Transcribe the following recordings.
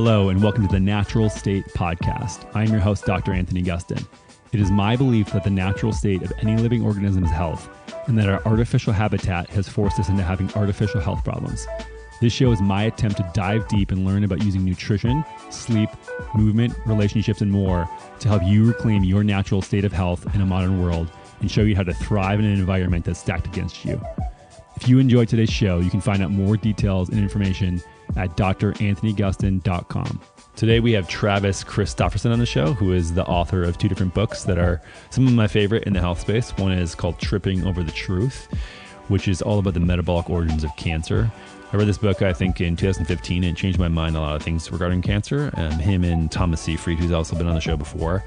Hello, and welcome to the Natural State Podcast. I am your host, Dr. Anthony Gustin. It is my belief that the natural state of any living organism is health, and that our artificial habitat has forced us into having artificial health problems. This show is my attempt to dive deep and learn about using nutrition, sleep, movement, relationships, and more to help you reclaim your natural state of health in a modern world and show you how to thrive in an environment that's stacked against you. If you enjoyed today's show, you can find out more details and information at dranthonygustin.com. Today we have Travis Christofferson on the show, who is the author of two different books that are some of my favorite in the health space. One is called Tripping Over the Truth, which is all about the metabolic origins of cancer. I read this book, I think, in 2015, and it changed my mind on a lot of things regarding cancer. Him and Thomas Seyfried, who's also been on the show before,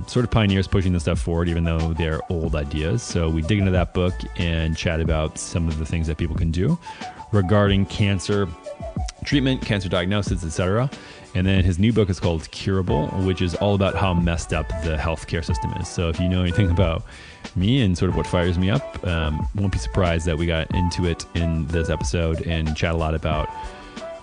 sort of pioneers pushing this stuff forward, even though they're old ideas. So we dig into that book and chat about some of the things that people can do regarding cancer treatment, cancer diagnosis, etc. And then his new book is called Curable, which is all about how messed up the healthcare system is. So if you know anything about me and sort of what fires me up, won't be surprised that we got into it in this episode and chat a lot about,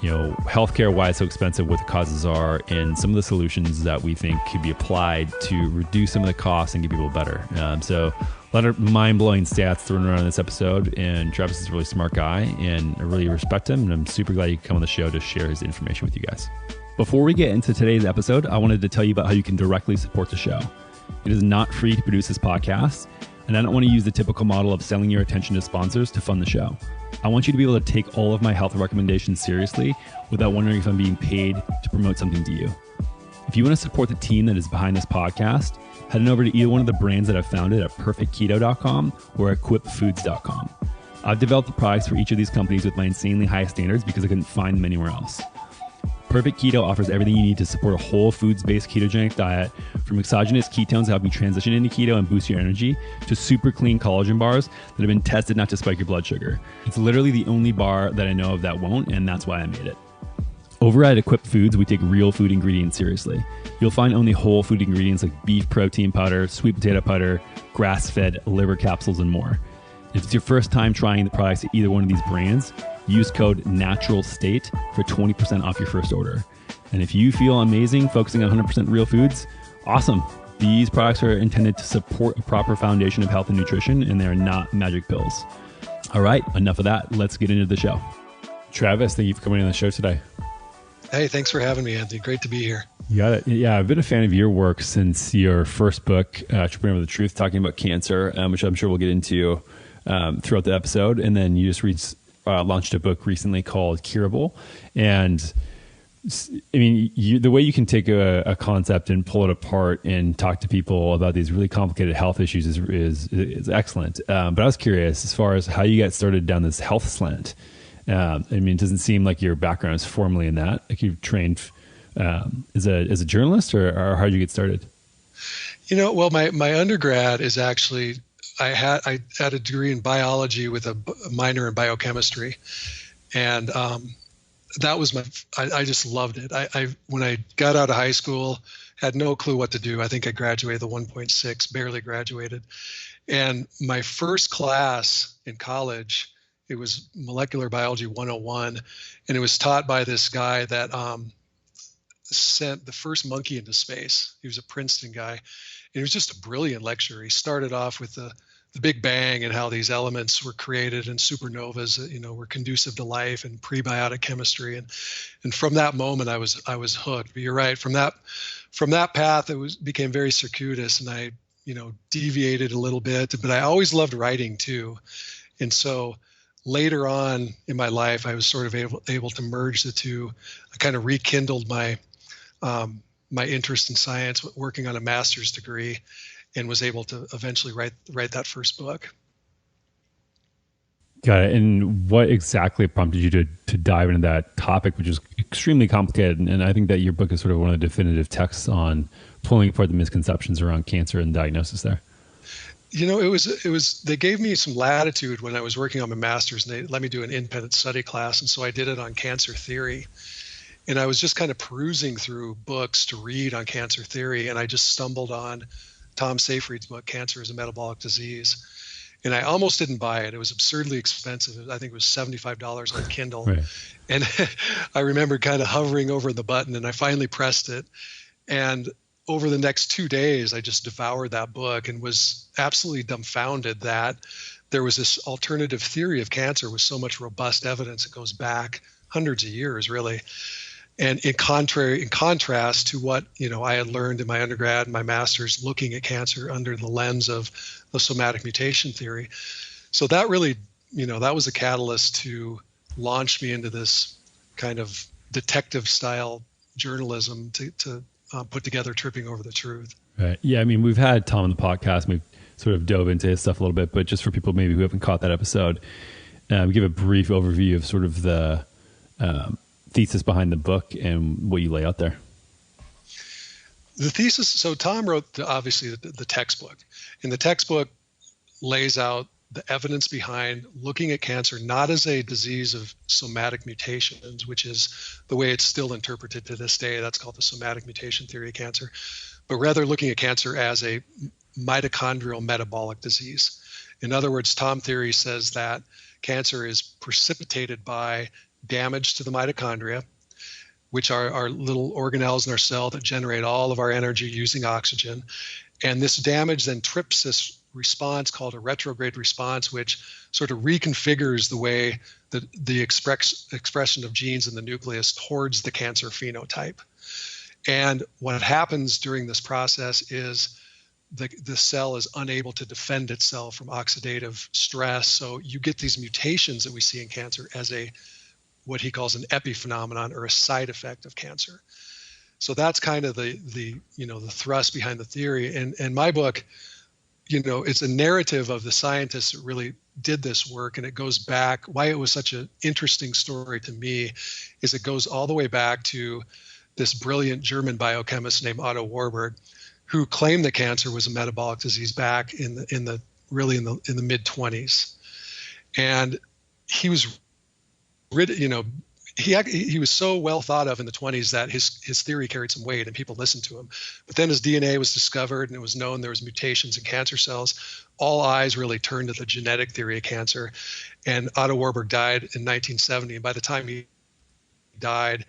you know, healthcare, why it's so expensive, what the causes are, and some of the solutions that we think could be applied to reduce some of the costs and get people better. So a lot of mind-blowing stats thrown around in this episode, and Travis is a really smart guy, and I really respect him, and I'm super glad he could come on the show to share his information with you guys. Before we get into today's episode, I wanted to tell you about how you can directly support the show. It is not free to produce this podcast, and I don't want to use the typical model of selling your attention to sponsors to fund the show. I want you to be able to take all of my health recommendations seriously without wondering if I'm being paid to promote something to you. If you want to support the team that is behind this podcast, head on over to either one of the brands that I've founded at perfectketo.com or equipfoods.com. I've developed the products for each of these companies with my insanely high standards because I couldn't find them anywhere else. Perfect Keto offers everything you need to support a whole foods-based ketogenic diet, from exogenous ketones to help you transition into keto and boost your energy, to super clean collagen bars that have been tested not to spike your blood sugar. It's literally the only bar that I know of that won't, and that's why I made it. Over at Equip Foods, we take real food ingredients seriously. You'll find only whole food ingredients like beef protein powder, sweet potato powder, grass-fed liver capsules, and more. If it's your first time trying the products at either one of these brands, use code NATURALSTATE for 20% off your first order. And if you feel amazing focusing on 100% real foods, awesome. These products are intended to support a proper foundation of health and nutrition, and they're not magic pills. All right, enough of that. Let's get into the show. Travis, thank you for coming on the show today. Hey, thanks for having me, Anthony. Great to be here. You got it. Yeah, I've been a fan of your work since your first book, Tripping Over the Truth, talking about cancer, which I'm sure we'll get into throughout the episode. And then you just launched a book recently called Curable. And I mean, the way you can take a concept and pull it apart and talk to people about these really complicated health issues is excellent. But I was curious as far as how you got started down this health slant. I mean, it doesn't seem like your background is formally in that. Like you've trained as a journalist, or how did you get started? You know, well, my undergrad is actually, I had a degree in biology with a minor in biochemistry, and that was I just loved it. I when I got out of high school, had no clue what to do. I think I graduated the 1.6, barely graduated, and my first class in college, it was Molecular Biology 101, and it was taught by this guy that sent the first monkey into space. He was a Princeton guy, and it was just a brilliant lecture. He started off with the Big Bang and how these elements were created and supernovas, you know, were conducive to life, and prebiotic chemistry, and from that moment I was hooked. But you're right, from that path it became very circuitous, and I, you know, deviated a little bit, but I always loved writing too, and so later on in my life, I was sort of able to merge the two. I kind of rekindled my interest in science, working on a master's degree, and was able to eventually write that first book. Got it. And what exactly prompted you to dive into that topic, which is extremely complicated? And I think that your book is sort of one of the definitive texts on pulling apart the misconceptions around cancer and diagnosis there. You know, it was, they gave me some latitude when I was working on my master's, and they let me do an independent study class. And so I did it on cancer theory. And I was just kind of perusing through books to read on cancer theory. And I just stumbled on Tom Seyfried's book, Cancer is a Metabolic Disease. And I almost didn't buy it. It was absurdly expensive. I think it was $75 on Kindle. Right. And I remember kind of hovering over the button, and I finally pressed it. And over the next 2 days, I just devoured that book and was absolutely dumbfounded that there was this alternative theory of cancer with so much robust evidence. It goes back hundreds of years, really. And in contrast to what, I had learned in my undergrad and my master's, looking at cancer under the lens of the somatic mutation theory. So that really, that was a catalyst to launch me into this kind of detective style journalism to put together Tripping Over the Truth. Right. Yeah. I mean, we've had Tom on the podcast. We've sort of dove into his stuff a little bit, but just for people maybe who haven't caught that episode, give a brief overview of sort of the thesis behind the book and what you lay out there. The thesis, so Tom wrote obviously the textbook, and the textbook lays out the evidence behind looking at cancer not as a disease of somatic mutations, which is the way it's still interpreted to this day. That's called the somatic mutation theory of cancer, but rather looking at cancer as a mitochondrial metabolic disease. In other words, Tom theory says that cancer is precipitated by damage to the mitochondria, which are our little organelles in our cell that generate all of our energy using oxygen. And this damage then trips this response called a retrograde response, which sort of reconfigures the way that the expression of genes in the nucleus towards the cancer phenotype. And what happens during this process is the cell is unable to defend itself from oxidative stress. So you get these mutations that we see in cancer as what he calls an epiphenomenon, or a side effect of cancer. So that's kind of the thrust behind the theory. And my book, it's a narrative of the scientists that really did this work. And it goes back, why it was such an interesting story to me is it goes all the way back to this brilliant German biochemist named Otto Warburg, who claimed that cancer was a metabolic disease back in the mid 20s. And he was he was so well thought of in the 20s that his theory carried some weight and people listened to him. But then his DNA was discovered and it was known there was mutations in cancer cells. All eyes really turned to the genetic theory of cancer. And Otto Warburg died in 1970. And by the time he died,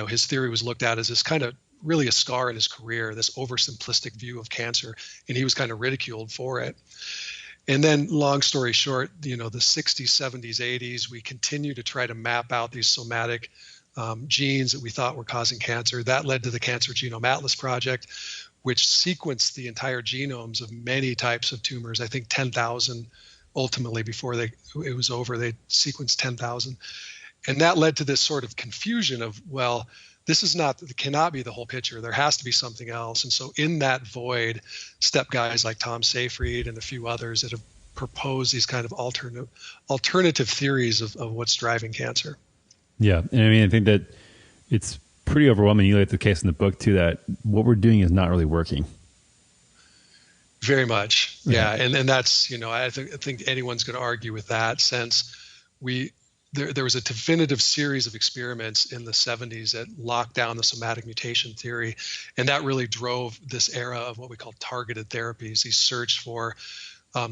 his theory was looked at as this kind of really a scar in his career, this oversimplistic view of cancer. And he was kind of ridiculed for it. And then, long story short, the 60s, 70s, 80s, we continue to try to map out these somatic genes that we thought were causing cancer. That led to the Cancer Genome Atlas Project, which sequenced the entire genomes of many types of tumors. I think 10,000 ultimately before it was over. They sequenced 10,000. And that led to this sort of confusion of, well, this cannot be the whole picture. There has to be something else. And so in that void, step guys like Tom Seyfried and a few others that have proposed these kind of alternative theories of what's driving cancer. Yeah. And I mean, I think that it's pretty overwhelming. You lay out the case in the book too, that what we're doing is not really working. Very much. Yeah. And that's, I think anyone's going to argue with that, since there was a definitive series of experiments in the 70s that locked down the somatic mutation theory. And that really drove this era of what we call targeted therapies, these search for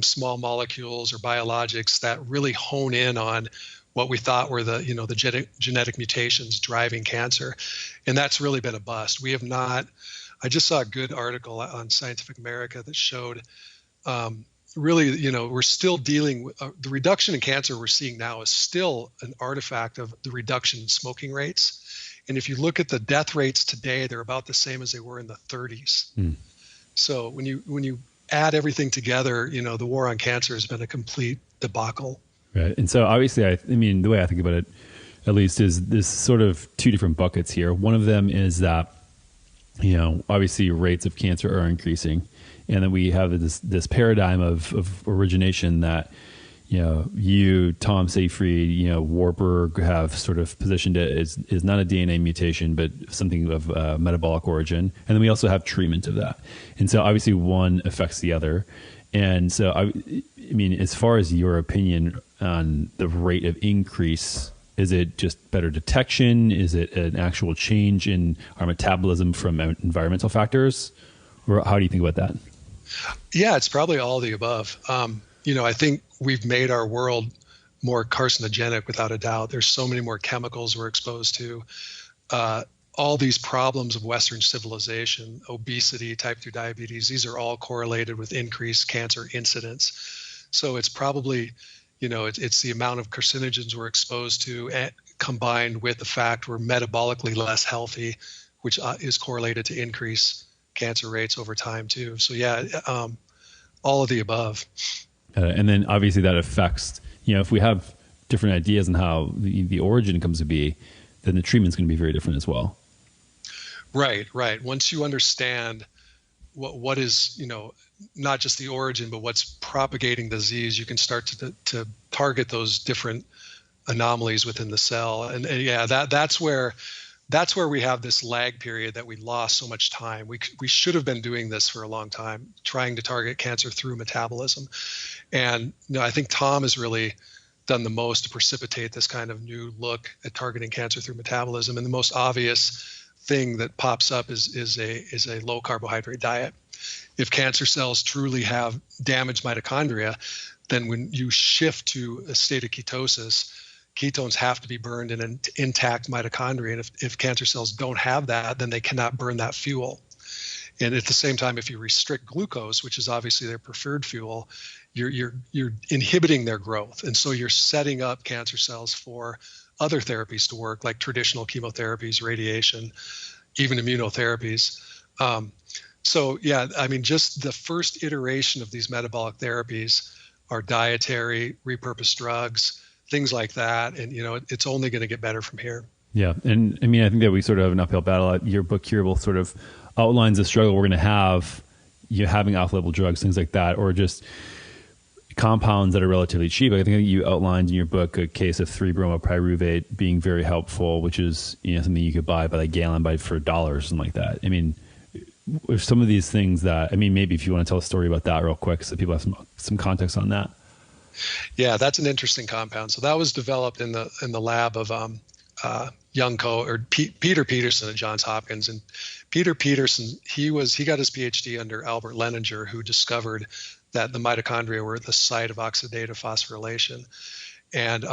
small molecules or biologics that really hone in on what we thought were the genetic mutations driving cancer. And that's really been a bust. We have not, I just saw a good article on Scientific America that showed really, we're still dealing with the reduction in cancer we're seeing now is still an artifact of the reduction in smoking rates. And if you look at the death rates today, they're about the same as they were in the 30s. So when you add everything together, the war on cancer has been a complete debacle. Right. And so obviously, I mean, the way I think about it, at least, is this sort of two different buckets here. One of them is that, obviously rates of cancer are increasing. And then we have this paradigm of origination that, you, Tom Seyfried, Warburg have sort of positioned it as not a DNA mutation, but something of metabolic origin. And then we also have treatment of that. And so obviously one affects the other. And so, I mean, as far as your opinion on the rate of increase, is it just better detection? Is it an actual change in our metabolism from environmental factors? Or how do you think about that? Yeah, it's probably all the above. I think we've made our world more carcinogenic without a doubt. There's so many more chemicals we're exposed to. All these problems of Western civilization, obesity, type 2 diabetes, these are all correlated with increased cancer incidence. So it's probably, it's the amount of carcinogens we're exposed to, combined with the fact we're metabolically less healthy, which is correlated to increased cancer rates over time too. So yeah, all of the above. And then obviously that affects, if we have different ideas on how the origin comes to be, then the treatment's going to be very different as well. Right. Once you understand what is, not just the origin, but what's propagating the disease, you can start to target those different anomalies within the cell. And yeah, that's where we have this lag period that we lost so much time. We should have been doing this for a long time, trying to target cancer through metabolism. And I think Tom has really done the most to precipitate this kind of new look at targeting cancer through metabolism. And the most obvious thing that pops up is a low carbohydrate diet. If cancer cells truly have damaged mitochondria, then when you shift to a state of ketosis, ketones have to be burned in an intact mitochondria. And if cancer cells don't have that, then they cannot burn that fuel. And at the same time, if you restrict glucose, which is obviously their preferred fuel, you're inhibiting their growth. And so you're setting up cancer cells for other therapies to work, like traditional chemotherapies, radiation, even immunotherapies. So yeah, I mean, just the first iteration of these metabolic therapies are dietary, repurposed drugs, things like that. And, it's only going to get better from here. Yeah. And I mean, I think that we sort of have an uphill battle. Your book, Curable, sort of outlines the struggle we're going to have, having off-label drugs, things like that, or just compounds that are relatively cheap. I think you outlined in your book a case of 3-bromopyruvate being very helpful, which is something you could buy by the gallon for $1 or something like that. I mean, if some of these things that, maybe if you want to tell a story about that real quick so people have some context on that. Yeah, that's an interesting compound. So that was developed in the lab of Young Co. or Peter Peterson at Johns Hopkins. And Peter Peterson, he got his PhD under Albert Leninger, who discovered that the mitochondria were the site of oxidative phosphorylation. And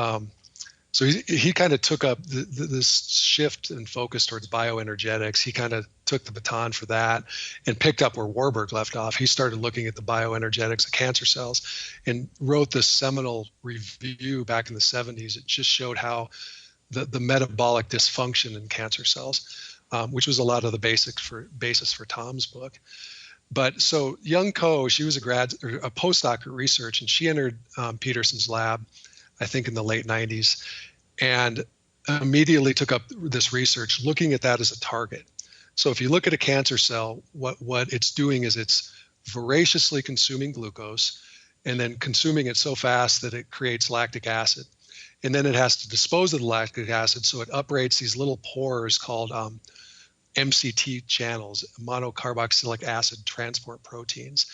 so he kind of took up this shift and focus towards bioenergetics. He kind of took the baton for that and picked up where Warburg left off. He started looking at the bioenergetics of cancer cells and wrote this seminal review back in the 70s. It just showed how the metabolic dysfunction in cancer cells, which was a lot of the basis for Tom's book. But so Young Co, she was a postdoctorate research, and she entered Peterson's lab, I think in the late 90s, and immediately took up this research looking at that as a target. So if you look at a cancer cell, what it's doing is it's voraciously consuming glucose and then consuming it so fast that it creates lactic acid. And then it has to dispose of the lactic acid, so it uprates these little pores called MCT channels, monocarboxylic acid transport proteins.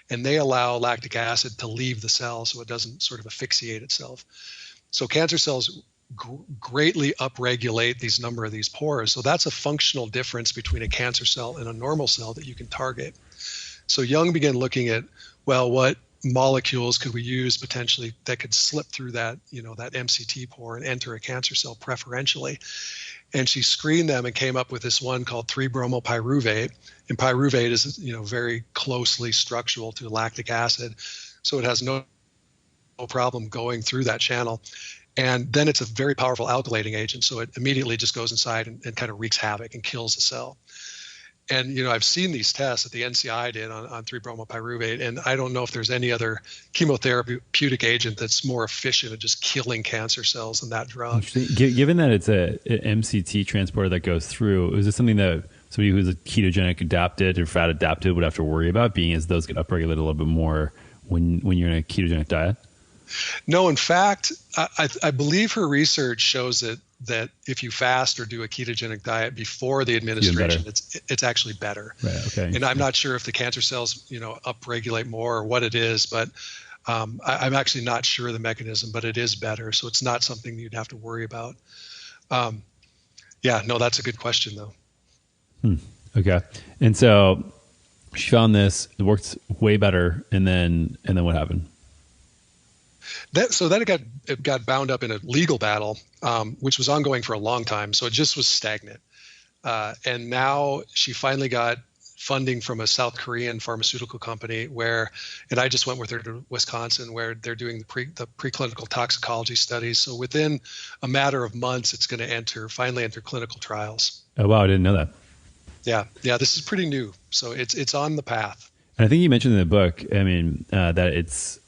And they allow lactic acid to leave the cell so it doesn't sort of asphyxiate itself. So cancer cells greatly upregulate these number of these pores. So that's a functional difference between a cancer cell and a normal cell that you can target. So Young began looking at, what molecules could we use potentially that could slip through that, that MCT pore and enter a cancer cell preferentially. And she screened them and came up with this one called 3-bromopyruvate. And pyruvate is, very closely structural to lactic acid. So it has no problem going through that channel. And then it's a very powerful alkylating agent. So it immediately just goes inside and kind of wreaks havoc and kills the cell. And, I've seen these tests that the NCI did on 3-bromopyruvate, and I don't know if there's any other chemotherapeutic agent that's more efficient at just killing cancer cells than that drug. Given that it's an MCT transporter that goes through, is this something that somebody who's a ketogenic adapted or fat adapted would have to worry about, being as those get upregulated a little bit more when you're in a ketogenic diet? No, in fact, I believe her research shows that if you fast or do a ketogenic diet before the administration, it's actually better. Right, okay. And I'm not sure if the cancer cells, upregulate more or what it is, but I'm actually not sure the mechanism, but it is better. So it's not something you'd have to worry about. That's a good question though. Okay. And so she found this, it worked way better. And then what happened? It got bound up in a legal battle, which was ongoing for a long time. So it just was stagnant. And now she finally got funding from a South Korean pharmaceutical company and I just went with her to Wisconsin, where they're doing the preclinical toxicology studies. So within a matter of months, it's going to finally enter clinical trials. Oh, wow. I didn't know that. Yeah. This is pretty new. So it's on the path. And I think you mentioned in the book, that it's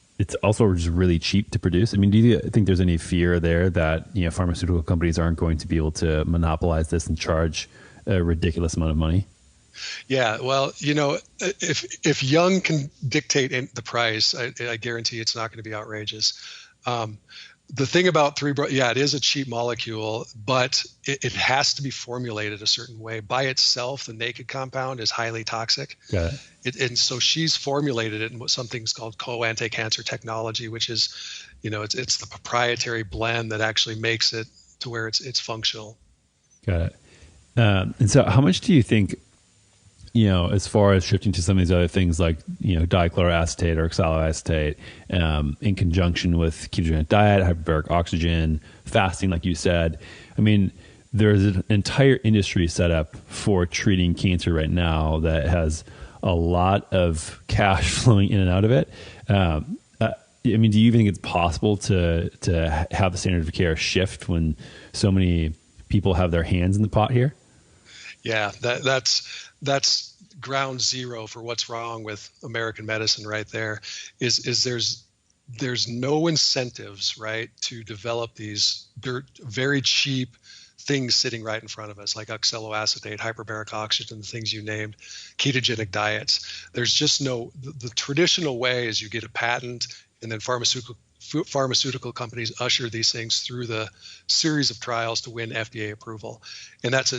also just really cheap to produce. I mean, do you think there's any fear there that, pharmaceutical companies aren't going to be able to monopolize this and charge a ridiculous amount of money? Yeah, well, if Young can dictate the price, I guarantee it's not going to be outrageous. The thing about it is a cheap molecule, but it has to be formulated a certain way. By itself, the naked compound is highly toxic. Got it. And so she's formulated it in what something's called co-anti-cancer technology, which is, it's the proprietary blend that actually makes it to where it's functional. Got it. And so how much do you think, as far as shifting to some of these other things like, dichloroacetate or oxaloacetate, in conjunction with ketogenic diet, hyperbaric oxygen, fasting, like you said, I mean, there's an entire industry set up for treating cancer right now that has a lot of cash flowing in and out of it. Do you think it's possible to have the standard of care shift when so many people have their hands in the pot here? Yeah, that's ground zero for what's wrong with American medicine right there. Is there's no incentives, right, to develop these very cheap things sitting right in front of us, like oxaloacetate, hyperbaric oxygen, the things you named, ketogenic diets. There's just the traditional way is you get a patent, and then pharmaceutical companies usher these things through the series of trials to win FDA approval. And that's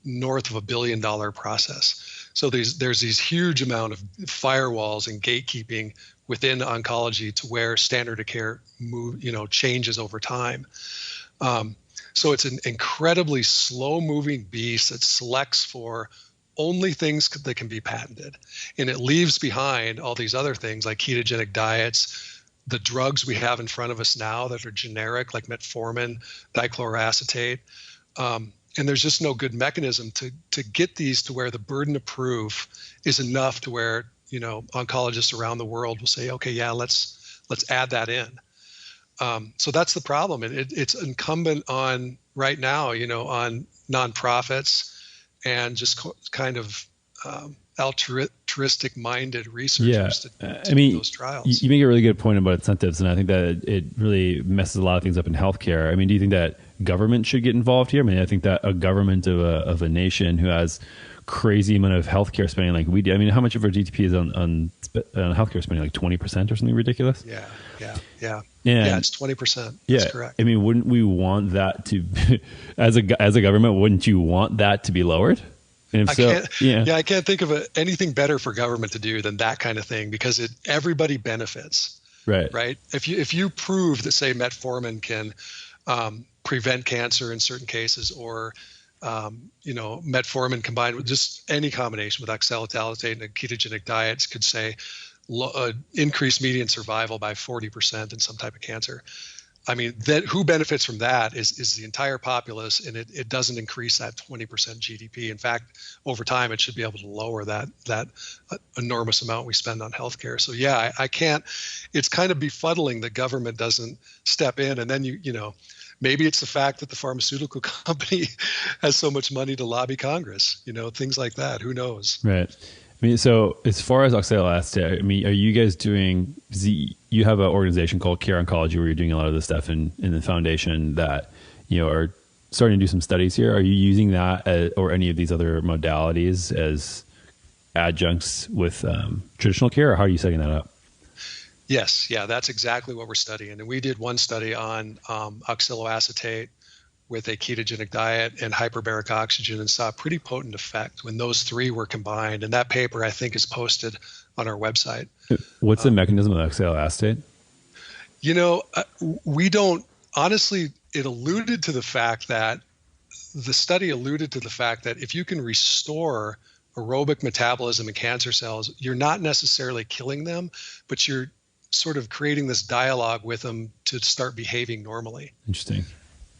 north of $1 billion process. So there's these huge amount of firewalls and gatekeeping within oncology to where standard of care changes over time. So it's an incredibly slow moving beast that selects for only things that can be patented. And it leaves behind all these other things like ketogenic diets, the drugs we have in front of us now that are generic, like metformin, dichloroacetate. And there's just no good mechanism to get these to where the burden of proof is enough to where, oncologists around the world will say, okay, yeah, let's add that in. So that's the problem. And it's incumbent on right now, on nonprofits and just kind of altruistic minded researchers to do those trials. You make a really good point about incentives, and I think that it really messes a lot of things up in healthcare. I mean, do you think that government should get involved here? I mean, I think that a government of a nation who has crazy amount of healthcare spending like we do. I mean, how much of our GDP is on healthcare spending? Like 20% or something ridiculous? Yeah, it's 20%. That's correct. I mean, wouldn't we want that to, as a government, wouldn't you want that to be lowered? And I can't think of anything better for government to do than that kind of thing, because everybody benefits. Right. If you prove that, say, metformin can prevent cancer in certain cases, or metformin combined with just any combination with oxaloacetate and a ketogenic diets could say increase median survival by 40% in some type of cancer. I mean, who benefits from that is the entire populace, and it doesn't increase that 20% GDP. In fact, over time, it should be able to lower that enormous amount we spend on healthcare. So yeah, I can't. It's kind of befuddling that government doesn't step in, and then maybe it's the fact that the pharmaceutical company has so much money to lobby Congress. Things like that. Who knows? Right. I mean, so as far as oxaloacetate, I mean, are you guys doing? You have an organization called Care Oncology where you're doing a lot of this stuff in the foundation that are starting to do some studies here. Are you using that or any of these other modalities as adjuncts with traditional care, or how are you setting that up? Yes, that's exactly what we're studying. And we did one study on oxaloacetate with a ketogenic diet and hyperbaric oxygen, and saw a pretty potent effect when those three were combined. And that paper, I think, is posted on our website. What's the mechanism of oxaloacetate? We don't, honestly, it alluded to the fact that the study alluded to the fact that if you can restore aerobic metabolism in cancer cells, you're not necessarily killing them, but you're sort of creating this dialogue with them to start behaving normally. Interesting.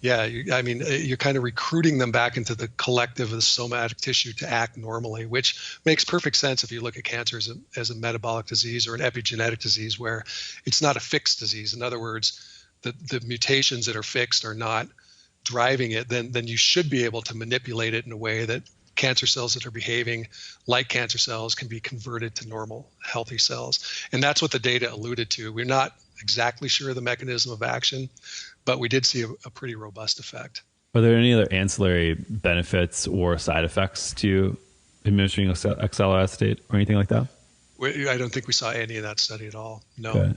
Yeah, you're kind of recruiting them back into the collective of the somatic tissue to act normally, which makes perfect sense if you look at cancer as a metabolic disease or an epigenetic disease where it's not a fixed disease. In other words, the mutations that are fixed are not driving it. Then you should be able to manipulate it in a way that cancer cells that are behaving like cancer cells can be converted to normal, healthy cells. And that's what the data alluded to. We're not exactly sure of the mechanism of action, but we did see a pretty robust effect. Are there any other ancillary benefits or side effects to administering oxalic acetate or anything like that? I don't think we saw any in that study at all. No. Okay.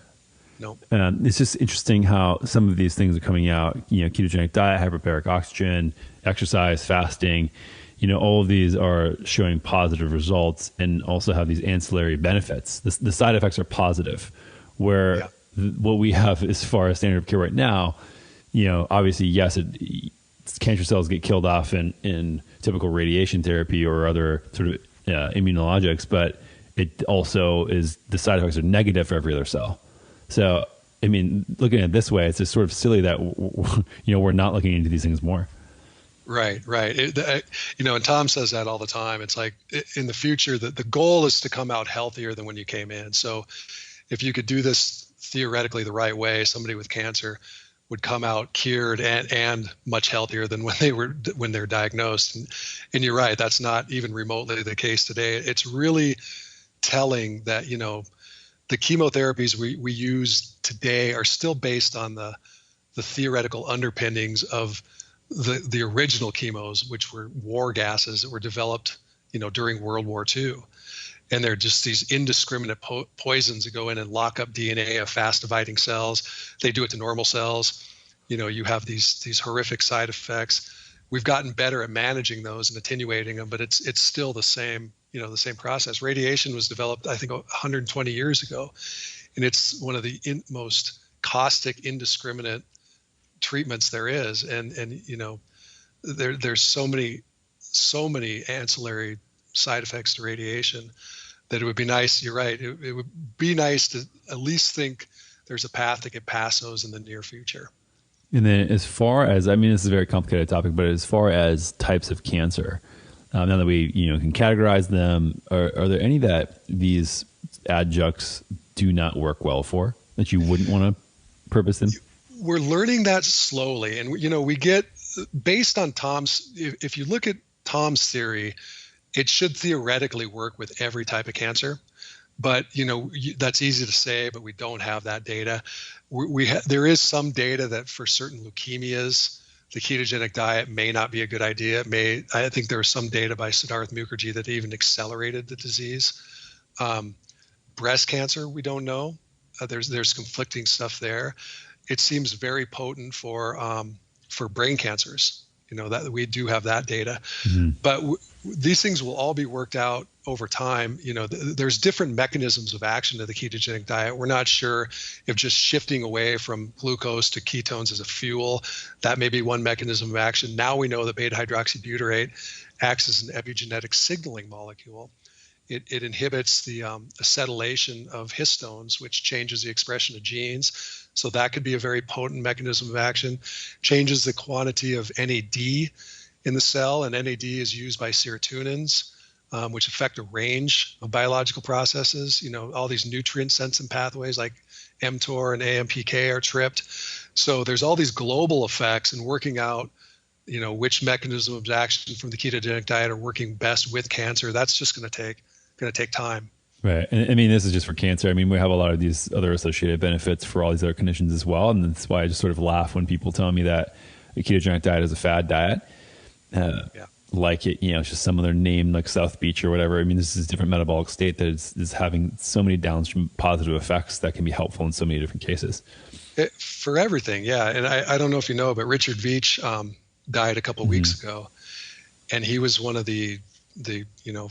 No. It's just interesting how some of these things are coming out, ketogenic diet, hyperbaric oxygen, exercise, fasting, all of these are showing positive results and also have these ancillary benefits. The side effects are positive, where what we have as far as standard of care right now, obviously, yes, cancer cells get killed off in typical radiation therapy or other sort of immunologics, but it also is the side effects are negative for every other cell. So, looking at it this way, it's just sort of silly that, we're not looking into these things more. Right. And Tom says that all the time. It's like in the future, the goal is to come out healthier than when you came in. So if you could do this theoretically the right way, somebody with cancer would come out cured and much healthier than when they're diagnosed. And you're right, that's not even remotely the case today. It's really telling that, the chemotherapies we use today are still based on the theoretical underpinnings of the original chemos, which were war gases that were developed, during World War II. And they're just these indiscriminate poisons that go in and lock up DNA of fast dividing cells. They do it to normal cells. You have these horrific side effects. We've gotten better at managing those and attenuating them, but it's still the same, the same process. Radiation was developed, I think, 120 years ago, and it's one of the most caustic, indiscriminate treatments there is. And there's so many ancillary side effects to radiation that it would be nice. You're right. It would be nice to at least think there's a path to get past those in the near future. And then as far as, this is a very complicated topic, but as far as types of cancer, now that we, can categorize them, are there any that these adjuncts do not work well for, that you wouldn't want to purpose them? We're learning that slowly. And, we get, based on if you look at Tom's theory, it should theoretically work with every type of cancer. But, that's easy to say, but we don't have that data. There is some data that for certain leukemias, the ketogenic diet may not be a good idea. I think there was some data by Siddharth Mukherjee that even accelerated the disease. Breast cancer, we don't know. There's conflicting stuff there. It seems very potent for brain cancers. That we do have that data, but these things will all be worked out over time. There's different mechanisms of action to the ketogenic diet. We're not sure if just shifting away from glucose to ketones as a fuel, that may be one mechanism of action. Now we know that beta hydroxybutyrate acts as an epigenetic signaling molecule. It inhibits the acetylation of histones, which changes the expression of genes. So that could be a very potent mechanism of action. Changes the quantity of NAD in the cell, and NAD is used by serotonins, which affect a range of biological processes. All these nutrient sensing pathways like mTOR and AMPK are tripped. So there's all these global effects, and working out which mechanism of action from the ketogenic diet are working best with cancer. That's just going to take time. Right. And this is just for cancer. We have a lot of these other associated benefits for all these other conditions as well. And that's why I just sort of laugh when people tell me that a ketogenic diet is a fad diet. Like it's just some other name like South Beach or whatever. This is a different metabolic state that is having so many downstream positive effects that can be helpful in so many different cases. For everything. Yeah. And I don't know if you know, but Richard Veach died a couple of weeks ago, and he was one of the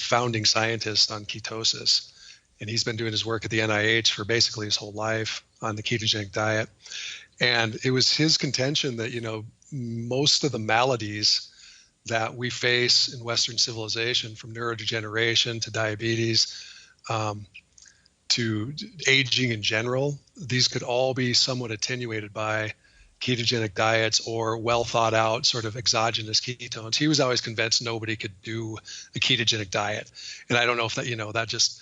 founding scientists on ketosis. And he's been doing his work at the NIH for basically his whole life on the ketogenic diet. And it was his contention that, most of the maladies that we face in Western civilization, from neurodegeneration to diabetes, to aging in general, these could all be somewhat attenuated by ketogenic diets or well thought out sort of exogenous ketones. He was always convinced nobody could do a ketogenic diet. And I don't know if that, that just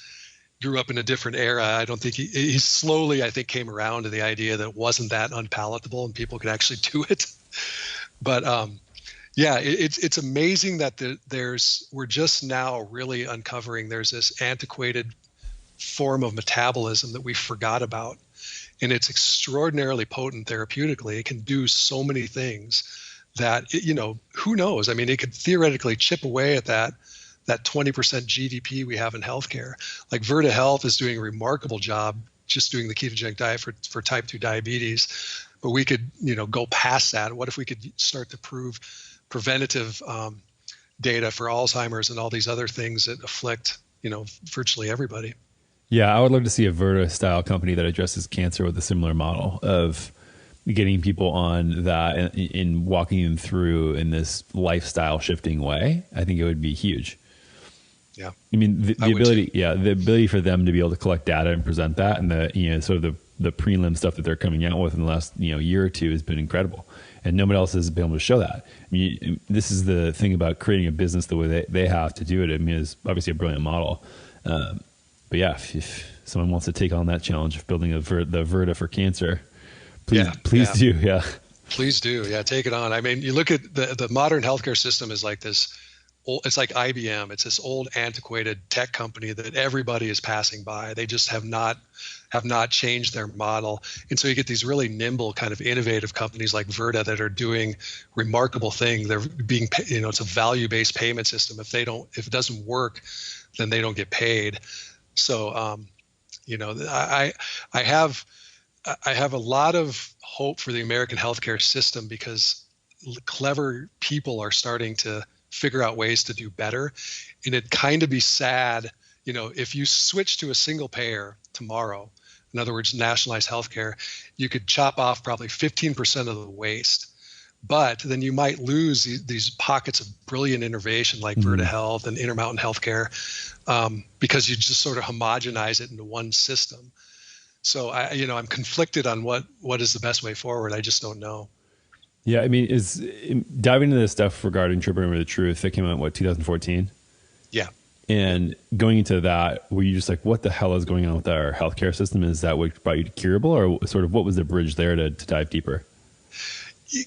grew up in a different era. I don't think he slowly, I think, came around to the idea that it wasn't that unpalatable and people could actually do it. But yeah, it's amazing that we're just now really uncovering there's this antiquated form of metabolism that we forgot about. And it's extraordinarily potent therapeutically. It can do so many things that, who knows? I mean, it could theoretically chip away at that 20% GDP we have in healthcare. Like Virta Health is doing a remarkable job just doing the ketogenic diet for type 2 diabetes. But we could, go past that. What if we could start to prove preventative data for Alzheimer's and all these other things that afflict, virtually everybody? Yeah, I would love to see a Virta style company that addresses cancer with a similar model of getting people on that and walking them through in this lifestyle shifting way. I think it would be huge. Yeah. I mean, the ability for them to be able to collect data and present that, and the prelim stuff that they're coming out with in the last, year or two has been incredible. And nobody else has been able to show that. I mean, this is the thing about creating a business the way they have to do it. I mean, it's obviously a brilliant model. But yeah, if someone wants to take on that challenge of building the Virta for cancer, please do. Yeah. Please do. Yeah. Take it on. I mean, you look at the modern healthcare system is like this. It's like IBM. It's this old antiquated tech company that everybody is passing by. They just have not changed their model. And so you get these really nimble kind of innovative companies like Virta that are doing remarkable things. They're being, it's a value-based payment system. If it doesn't work, then they don't get paid. So, I have a lot of hope for the American healthcare system because clever people are starting to figure out ways to do better. And it'd kind of be sad, if you switch to a single payer tomorrow, in other words, nationalized healthcare, you could chop off probably 15% of the waste. But then you might lose these pockets of brilliant innovation like Virta Health and Intermountain Healthcare because you just sort of homogenize it into one system. So I'm conflicted on what is the best way forward. I just don't know. Yeah, I mean, is diving into this stuff regarding Tripping Over the Truth that came out 2014? Yeah. And going into that, were you just like, what the hell is going on with our healthcare system? Is that what brought you to Curable, or sort of what was the bridge there to dive deeper?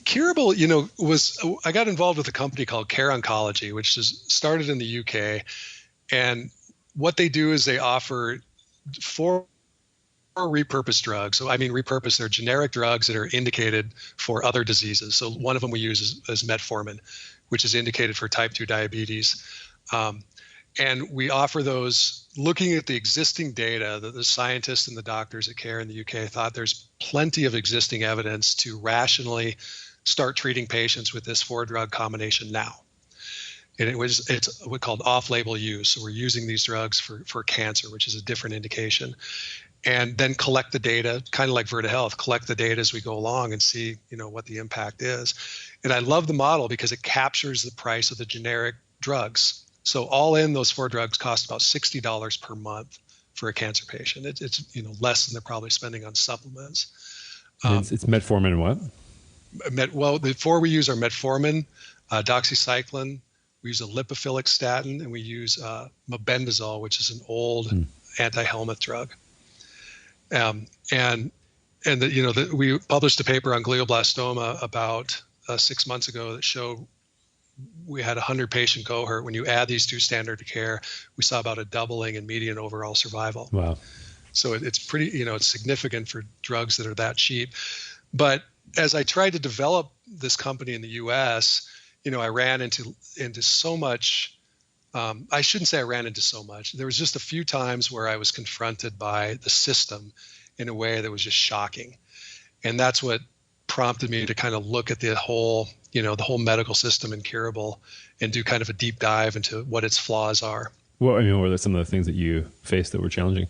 Curable, I got involved with a company called Care Oncology, which is started in the UK. And what they do is they offer 4 repurposed drugs. So I mean, repurposed, they're generic drugs that are indicated for other diseases. So one of them we use is metformin, which is indicated for type 2 diabetes. And we offer those looking at the existing data that the scientists and the doctors at Care in the UK thought there's plenty of existing evidence to rationally start treating patients with this 4-drug combination now. And it's what's called off-label use. So we're using these drugs for cancer, which is a different indication. And then collect the data, kind of like Virta Health, collect the data as we go along and see, what the impact is. And I love the model because it captures the price of the generic drugs. So all in, those 4 drugs cost about $60 per month for a cancer patient. It's less than they're probably spending on supplements. It's metformin and what? The 4 we use are metformin, doxycycline. We use a lipophilic statin, and we use mebendazole, which is an old anti-helminth drug. We published a paper on glioblastoma about 6 months ago that showed we had a 100-patient cohort. When you add these 2 standard of care, we saw about a doubling in median overall survival. Wow. So it's pretty, it's significant for drugs that are that cheap. But as I tried to develop this company in the U.S., I ran into so much. I shouldn't say I ran into so much. There was just a few times where I was confronted by the system in a way that was just shocking. And that's what prompted me to kind of look at the whole medical system in Curable and do kind of a deep dive into what its flaws are. Well, I mean, what are some of the things that you faced that were challenging?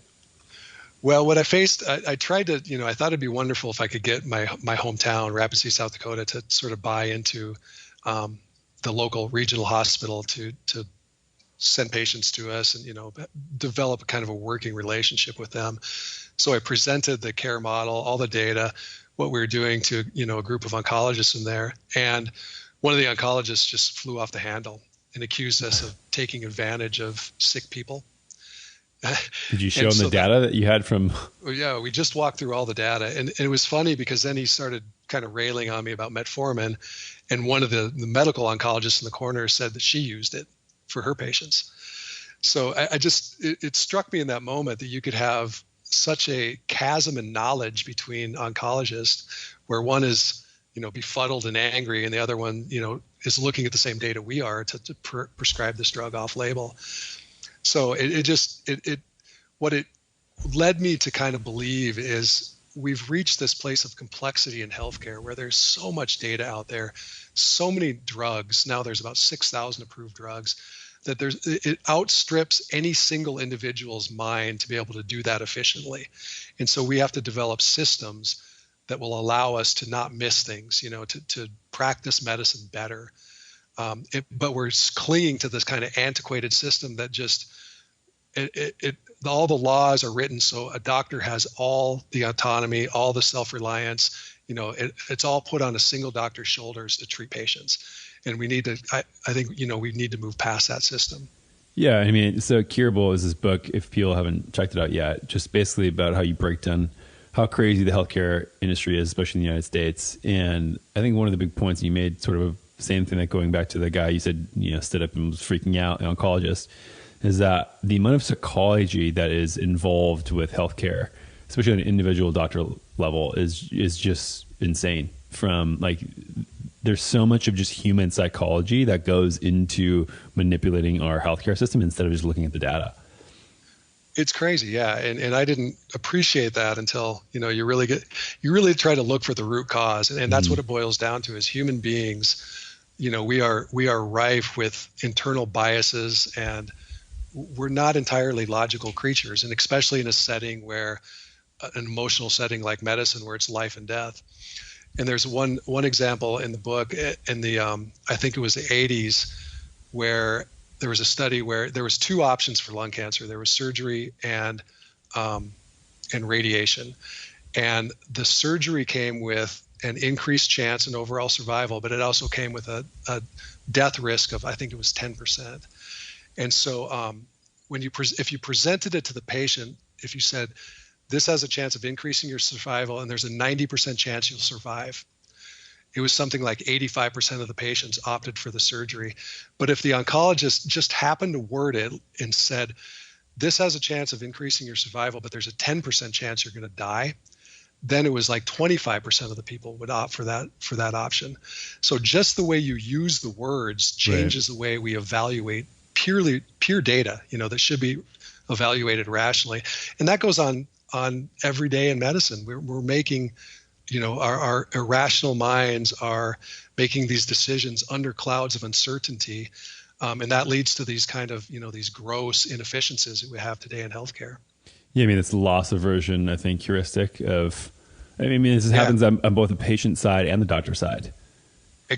Well, what I faced, I tried to, I thought it'd be wonderful if I could get my hometown, Rapid City, South Dakota, to sort of buy into the local regional hospital to send patients to us and, develop kind of a working relationship with them. So I presented the care model, all the data, what we were doing to, a group of oncologists in there. And one of the oncologists just flew off the handle and accused us of taking advantage of sick people. Did you show him the data that you had from? Yeah, we just walked through all the data. And it was funny because then he started kind of railing on me about metformin. And one of the medical oncologists in the corner said that she used it for her patients. So it struck me in that moment that you could have such a chasm in knowledge between oncologists, where one is, befuddled and angry, and the other one, is looking at the same data we are to prescribe this drug off label. So what it led me to kind of believe is we've reached this place of complexity in healthcare where there's so much data out there, so many drugs. Now there's about 6,000 approved drugs, that it outstrips any single individual's mind to be able to do that efficiently. And so we have to develop systems that will allow us to not miss things, to practice medicine better. But we're clinging to this kind of antiquated system that just, all the laws are written so a doctor has all the autonomy, all the self-reliance, it's all put on a single doctor's shoulders to treat patients. And we need to, I think, we need to move past that system. Yeah. I mean, so Curable is this book, if people haven't checked it out yet, just basically about how you break down how crazy the healthcare industry is, especially in the United States. And I think one of the big points you made, sort of the same thing that going back to the guy you said, stood up and was freaking out, an oncologist, is that the amount of psychology that is involved with healthcare, especially on an individual doctor level, is just insane. From there's so much of just human psychology that goes into manipulating our healthcare system instead of just looking at the data. It's crazy. Yeah. And I didn't appreciate that until, you really try to look for the root cause. And that's what it boils down to. As human beings, we are rife with internal biases, and we're not entirely logical creatures. And especially in a setting where an emotional setting like medicine, where it's life and death. And there's one example in the book in the, I think it was the 80s, where there was a study where there was two options for lung cancer. There was surgery and radiation. And the surgery came with an increased chance in overall survival, but it also came with a death risk of, I think it was 10%. And so if you presented it to the patient, if you said, this has a chance of increasing your survival and there's a 90% chance you'll survive, it was something like 85% of the patients opted for the surgery. But if the oncologist just happened to word it and said, this has a chance of increasing your survival, but there's a 10% chance you're going to die, then it was like 25% of the people would opt for that option. So just the way you use the words changes the way we evaluate pure data, that should be evaluated rationally. And that goes on every day in medicine. We're making, our irrational minds are making these decisions under clouds of uncertainty. And that leads to these kind of, these gross inefficiencies that we have today in healthcare. Yeah. I mean, it's the loss aversion, I think, heuristic of, this happens on both the patient side and the doctor side.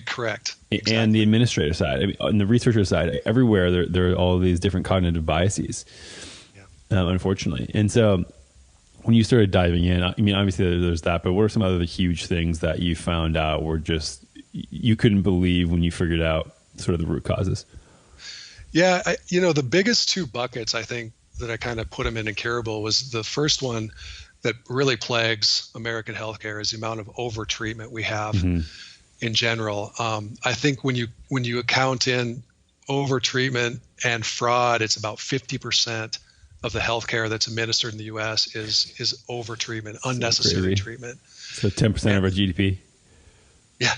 Correct. Exactly. And the administrator side, on the researcher side, everywhere there are all of these different cognitive biases, unfortunately. And so when you started diving in, obviously there's that, but what are some other huge things that you found out were just, you couldn't believe when you figured out sort of the root causes? Yeah. The biggest two buckets, I think, that I kind of put them in incurable was the first one that really plagues American healthcare is the amount of overtreatment we have in general. I think when you account in overtreatment and fraud, it's about 50% of the healthcare that's administered in the U.S. is overtreatment, unnecessary treatment. So 10% of our GDP. Yeah,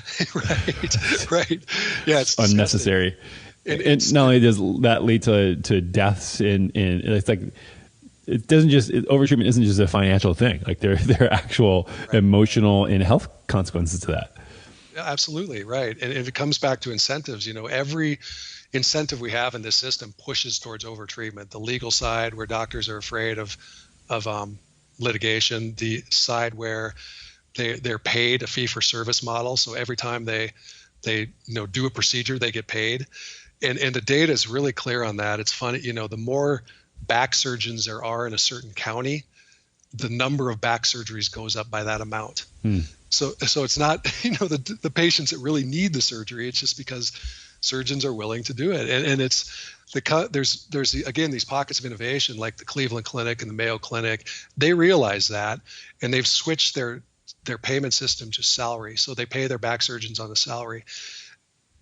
right. Yeah, it's unnecessary. And not only does that lead to deaths in it's like, it doesn't just, overtreatment isn't just a financial thing. Like there are actual emotional and health consequences to that. Yeah, absolutely. Right. And it comes back to incentives. Every incentive we have in this system pushes towards overtreatment. The legal side, where doctors are afraid of litigation, the side where they're paid a fee for service model. So every time they do a procedure, they get paid. And the data is really clear on that. It's funny, the more back surgeons there are in a certain county, the number of back surgeries goes up by that amount. So it's not, the patients that really need the surgery. It's just because surgeons are willing to do it. And it's there's again, these pockets of innovation like the Cleveland Clinic and the Mayo Clinic. They realize that, and they've switched their payment system to salary. So they pay their back surgeons on a salary.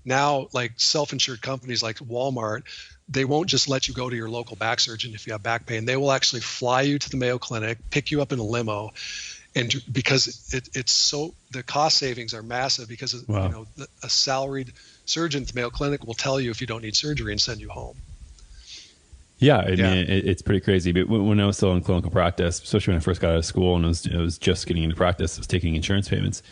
Now, like self-insured companies like Walmart, they won't just let you go to your local back surgeon if you have back pain. They will actually fly you to the Mayo Clinic, pick you up in a limo, and because it's so, the cost savings are massive because a salaried surgeon at the Mayo Clinic will tell you if you don't need surgery and send you home. Yeah, I mean, it's pretty crazy. But when I was still in clinical practice, especially when I first got out of school and I was just getting into practice, I was taking insurance payments.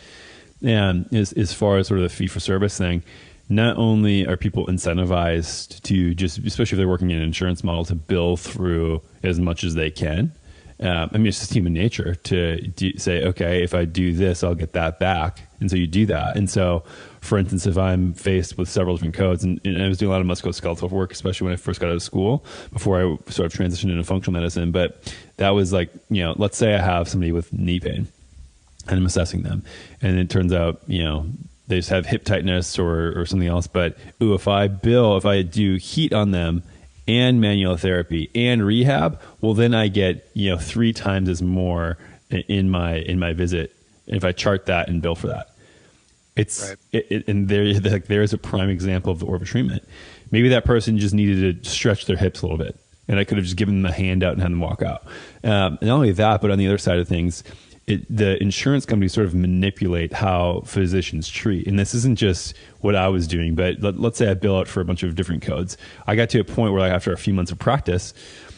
And as far as sort of the fee-for-service thing, not only are people incentivized to just, especially if they're working in an insurance model, to bill through as much as they can. I mean, it's just human nature to say, okay, if I do this, I'll get that back. And so you do that. And so, for instance, if I'm faced with several different codes, and I was doing a lot of musculoskeletal work, especially when I first got out of school, before I sort of transitioned into functional medicine. But that was like, let's say I have somebody with knee pain and I'm assessing them. And it turns out, they just have hip tightness or something else. But if I do heat on them and manual therapy and rehab, well, then I get 3 times as more in my visit if I chart that and bill for that. It's right. And there is a prime example of the orbital treatment. Maybe that person just needed to stretch their hips a little bit, and I could have just given them a handout and had them walk out. And not only that, but on the other side of things, the insurance companies sort of manipulate how physicians treat. And this isn't just what I was doing, but let's say I bill out for a bunch of different codes. I got to a point where after a few months of practice,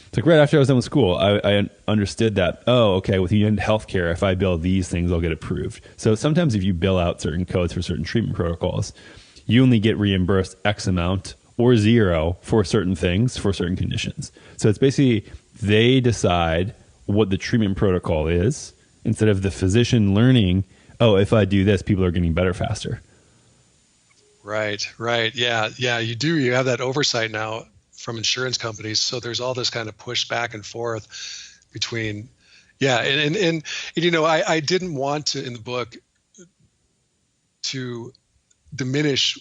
it's like right after I was done with school, I understood that, with United Healthcare, if I bill these things, I'll get approved. So sometimes if you bill out certain codes for certain treatment protocols, you only get reimbursed X amount or zero for certain things, for certain conditions. So it's basically they decide what the treatment protocol is, instead of the physician learning, if I do this, people are getting better faster. Right. Yeah, you do. You have that oversight now from insurance companies. So there's all this kind of push back and forth between, and I didn't want to, in the book, to diminish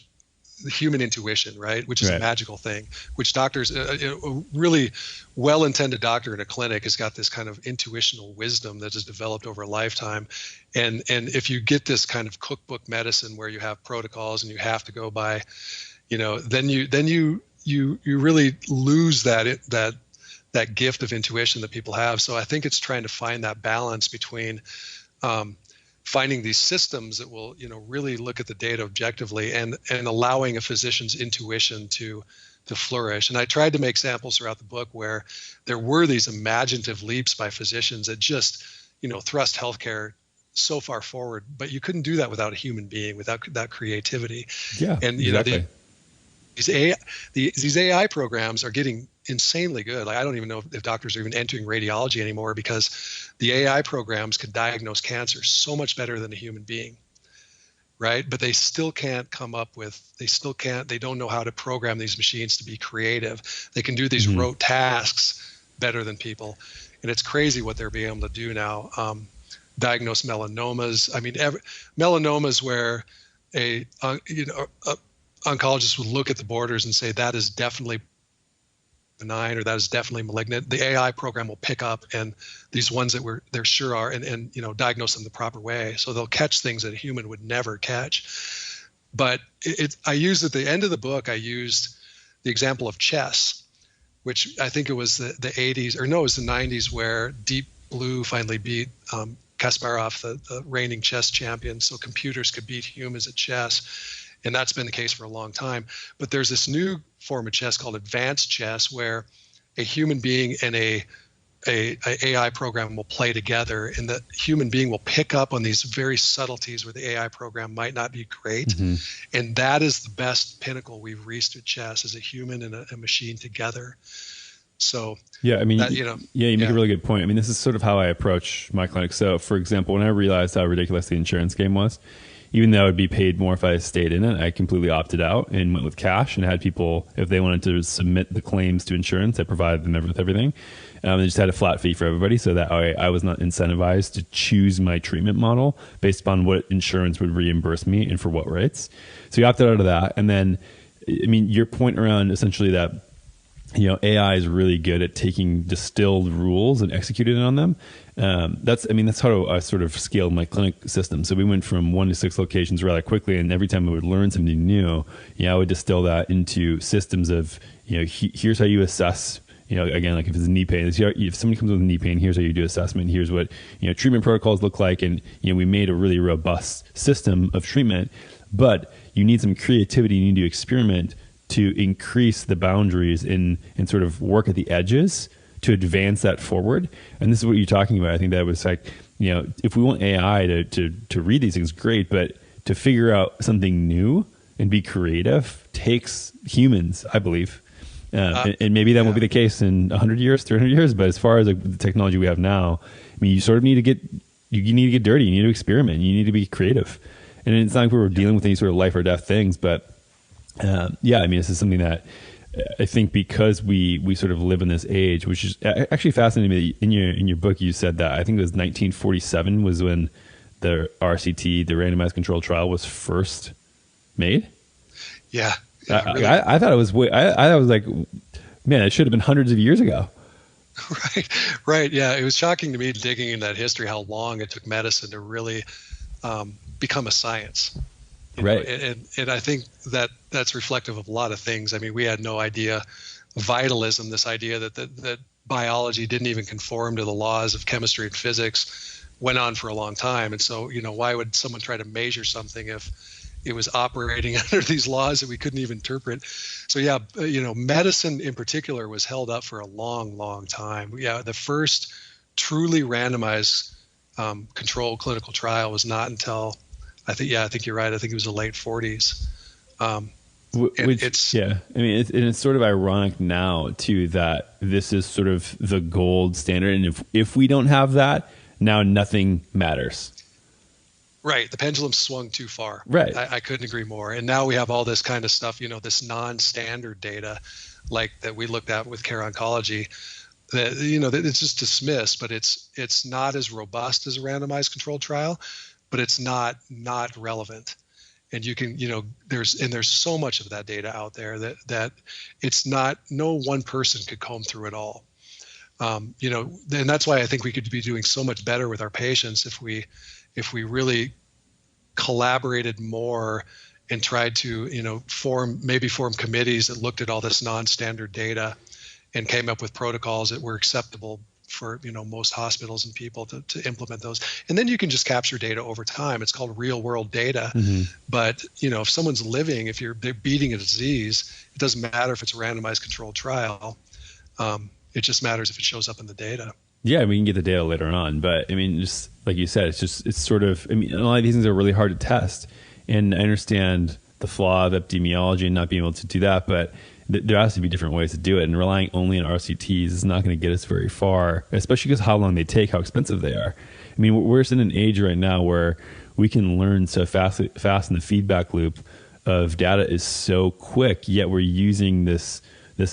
the human intuition, right? Which is a magical thing, which doctors, a really well-intended doctor in a clinic has got this kind of intuitional wisdom that is developed over a lifetime. And if you get this kind of cookbook medicine where you have protocols and you have to go by, then you really lose that gift of intuition that people have. So I think it's trying to find that balance between, finding these systems that will, really look at the data objectively and allowing a physician's intuition to flourish. And I tried to make samples throughout the book where there were these imaginative leaps by physicians that just, thrust healthcare so far forward, but you couldn't do that without a human being, without that creativity. Yeah, and exactly. These AI programs are getting insanely good. Like I don't even know if doctors are even entering radiology anymore because the AI programs can diagnose cancer so much better than a human being, right? But they still can't they don't know how to program these machines to be creative. They can do these rote tasks better than people. And it's crazy what they're being able to do now. Diagnose melanomas. I mean, melanomas where a oncologist would look at the borders and say that is definitely benign or that is definitely malignant. The AI program will pick up and these ones that they're sure are and diagnose them the proper way. So they'll catch things that a human would never catch. But I used at the end of the book, I used the example of chess, which I think it was the 80s, or no, it was the 90s, where Deep Blue finally beat Kasparov, the reigning chess champion. So computers could beat humans at chess. And that's been the case for a long time. But there's this new form of chess called advanced chess, where a human being and a AI program will play together, and the human being will pick up on these very subtleties where the AI program might not be great. And that is the best pinnacle we've reached at chess, is a human and a machine together. So yeah, I mean, you make a really good point. I mean, this is sort of how I approach my clinic. So for example, when I realized how ridiculous the insurance game was, even though I would be paid more if I stayed in it, I completely opted out and went with cash and had people, if they wanted to submit the claims to insurance, I provided them with everything. They just had a flat fee for everybody, so that I was not incentivized to choose my treatment model based upon what insurance would reimburse me and for what rates. So you opted out of that. And then, I mean, your point around essentially that, AI is really good at taking distilled rules and executing on them. That's how I sort of scaled my clinic system. So we went from 1 to 6 locations rather quickly. And every time I would learn something new, I would distill that into systems of, here's how you assess. Again, like if it's knee pain, if somebody comes with knee pain, here's how you do assessment. Here's what, treatment protocols look like. And, we made a really robust system of treatment, but you need some creativity. You need to experiment to increase the boundaries and sort of work at the edges to advance that forward. And this is what you're talking about. I think that was like, if we want AI to read these things, great, but to figure out something new and be creative takes humans, I believe. And maybe that won't be the case in 100 years, 300 years. But as far as the technology we have now, I mean, you sort of need to get dirty. You need to experiment. You need to be creative. And it's not like we were dealing with any sort of life or death things. But I mean, this is something that I think because we sort of live in this age, which is actually fascinating me. In your book, you said that I think it was 1947 was when the RCT, the randomized controlled trial, was first made. Yeah. I thought it was I was like, man, it should have been hundreds of years ago. Right. Yeah. It was shocking to me digging in that history, how long it took medicine to really become a science. Right. And I think that's reflective of a lot of things. I mean, we had no idea vitalism, this idea that biology didn't even conform to the laws of chemistry and physics, went on for a long time. And so, why would someone try to measure something if it was operating under these laws that we couldn't even interpret? So yeah, medicine in particular was held up for a long, long time. Yeah, the first truly randomized controlled clinical trial was not until I think you're right. I think it was the late 40s. It's sort of ironic now too that this is sort of the gold standard, and if we don't have that, now nothing matters. Right. The pendulum swung too far. Right. I couldn't agree more. And now we have all this kind of stuff, this non-standard data like that we looked at with Care Oncology that, that it's just dismissed, but it's not as robust as a randomized controlled trial, but it's not relevant. And you can, there's so much of that data out there that it's not, no one person could comb through it all. And that's why I think we could be doing so much better with our patients if we really collaborated more and tried to, form committees that looked at all this non-standard data and came up with protocols that were acceptable for, most hospitals and people to implement those. And then you can just capture data over time. It's called real world data. Mm-hmm. But, if someone's living, if they're beating a disease, it doesn't matter if it's a randomized controlled trial. It just matters if it shows up in the data. Yeah, we can get the data later on, but I mean, just like you said, it's sort of, I mean, a lot of these things are really hard to test, and I understand the flaw of epidemiology and not being able to do that, but there has to be different ways to do it, and relying only on RCTs is not going to get us very far, especially because how long they take, how expensive they are. I mean, we're in an age right now where we can learn so fast, and the feedback loop of data is so quick, yet we're using this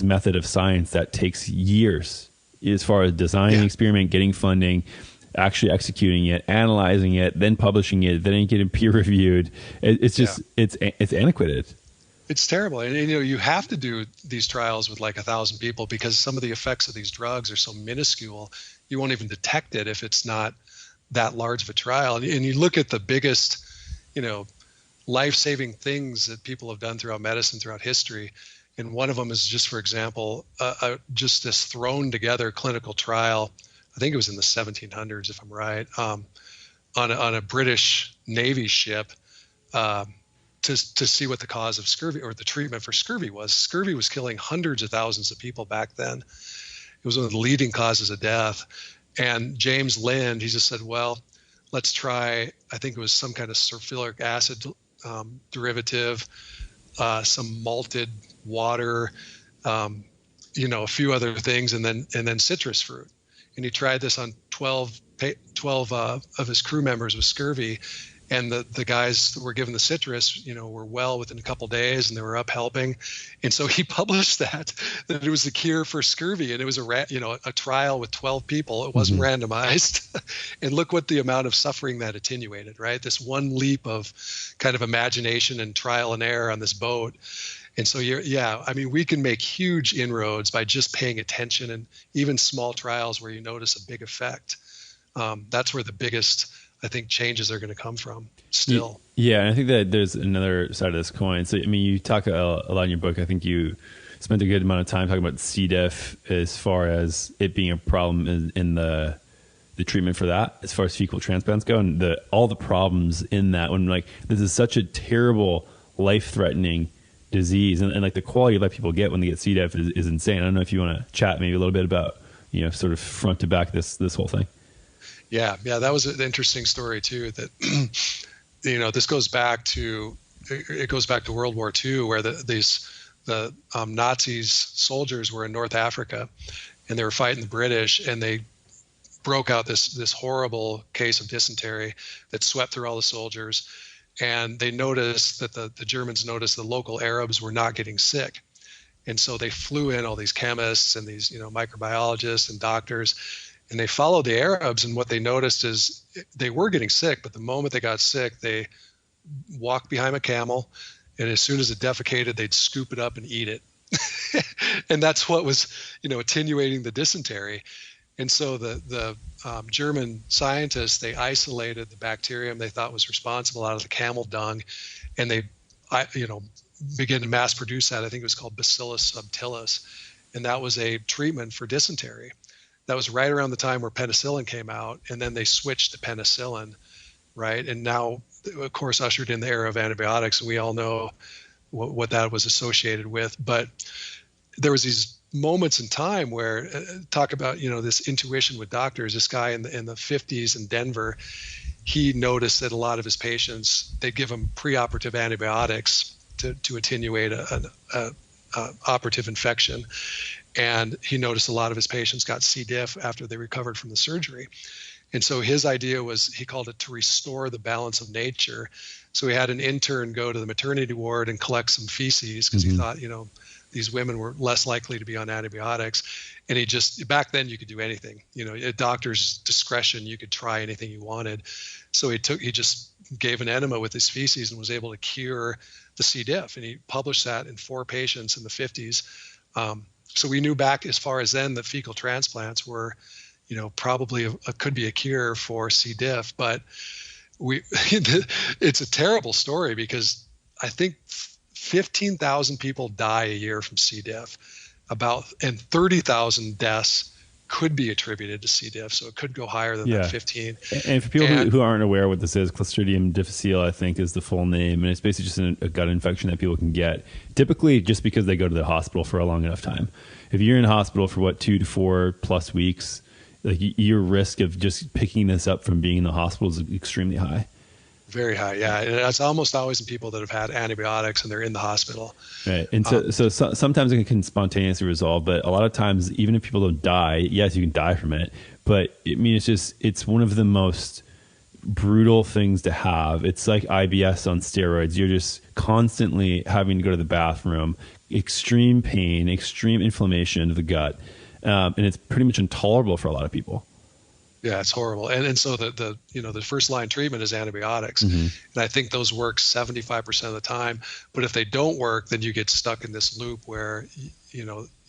method of science that takes years as far as designing an experiment, getting funding, actually executing it, analyzing it, then publishing it, then getting peer reviewed. It's just, it's antiquated. It's terrible. And you have to do these trials with like 1,000 people because some of the effects of these drugs are so minuscule, you won't even detect it if it's not that large of a trial. And you look at the biggest, life-saving things that people have done throughout medicine, throughout history. And one of them is just, for example, just this thrown together clinical trial. I think it was in the 1700s, if I'm right, on a British Navy ship to see what the cause of scurvy or the treatment for scurvy was. Scurvy was killing hundreds of thousands of people back then. It was one of the leading causes of death. And James Lind, he just said, well, let's try, I think it was some kind of sulfuric acid derivative, some malted water, a few other things, and then citrus fruit. And he tried this on 12 of his crew members with scurvy, And the guys that were given the citrus, were well within a couple of days, and they were up helping. And so he published that it was the cure for scurvy, and it was a trial with 12 people. It wasn't randomized, and look what the amount of suffering that attenuated, right? This one leap of kind of imagination and trial and error on this boat. And so we can make huge inroads by just paying attention, and even small trials where you notice a big effect. That's where the biggest, I think, changes are going to come from still. Yeah. And I think that there's another side of this coin. So, you talk a lot in your book. I think you spent a good amount of time talking about C. diff as far as it being a problem in the treatment for that, as far as fecal transplants go, and all the problems in that, when this is such a terrible, life-threatening disease, and the quality of life people get when they get C. diff is insane. I don't know if you want to chat maybe a little bit about, sort of front to back this whole thing. Yeah, that was an interesting story too. That this goes back to World War II, where the Nazis soldiers were in North Africa, and they were fighting the British, and they broke out this horrible case of dysentery that swept through all the soldiers, and they noticed that the Germans noticed the local Arabs were not getting sick, and so they flew in all these chemists and these microbiologists and doctors. And they followed the Arabs, and what they noticed is they were getting sick, but the moment they got sick, they walked behind a camel, and as soon as it defecated, they'd scoop it up and eat it. And that's what was, attenuating the dysentery. And so the German scientists, they isolated the bacterium they thought was responsible out of the camel dung, and they, began to mass produce that. I think it was called Bacillus subtilis, and that was a treatment for dysentery. That was right around the time where penicillin came out, and then they switched to penicillin, right? And now, of course, ushered in the era of antibiotics, and we all know what that was associated with. But there was these moments in time where, talk about, this intuition with doctors. This guy in the 50s in Denver, he noticed that a lot of his patients, they'd give them preoperative antibiotics to attenuate an operative infection. And he noticed a lot of his patients got C. diff after they recovered from the surgery. And so his idea was, he called it to restore the balance of nature. So he had an intern go to the maternity ward and collect some feces, because he thought, these women were less likely to be on antibiotics. And back then you could do anything, at doctor's discretion, you could try anything you wanted. So he just gave an enema with his feces and was able to cure the C. diff. And he published that in 4 patients in the 50s. So we knew back as far as then that fecal transplants were, probably could be a cure for C. diff. But it's a terrible story, because I think 15,000 people die a year from C. diff, and 30,000 deaths could be attributed to C. diff. So it could go higher than that 15. And for people who aren't aware what this is, Clostridium difficile, I think, is the full name. And it's basically just a gut infection that people can get, typically just because they go to the hospital for a long enough time. If you're in a hospital for 2 to 4 plus weeks, your risk of just picking this up from being in the hospital is extremely high. Very high, yeah. And it's almost always in people that have had antibiotics and they're in the hospital. Right. And so sometimes it can spontaneously resolve, but a lot of times, even if people don't die, yes, you can die from it. But it's one of the most brutal things to have. It's like IBS on steroids. You're just constantly having to go to the bathroom, extreme pain, extreme inflammation of the gut. And it's pretty much intolerable for a lot of people. Yeah, it's horrible. And so the first line treatment is antibiotics. And I think those work 75% of the time. But if they don't work, then you get stuck in this loop where,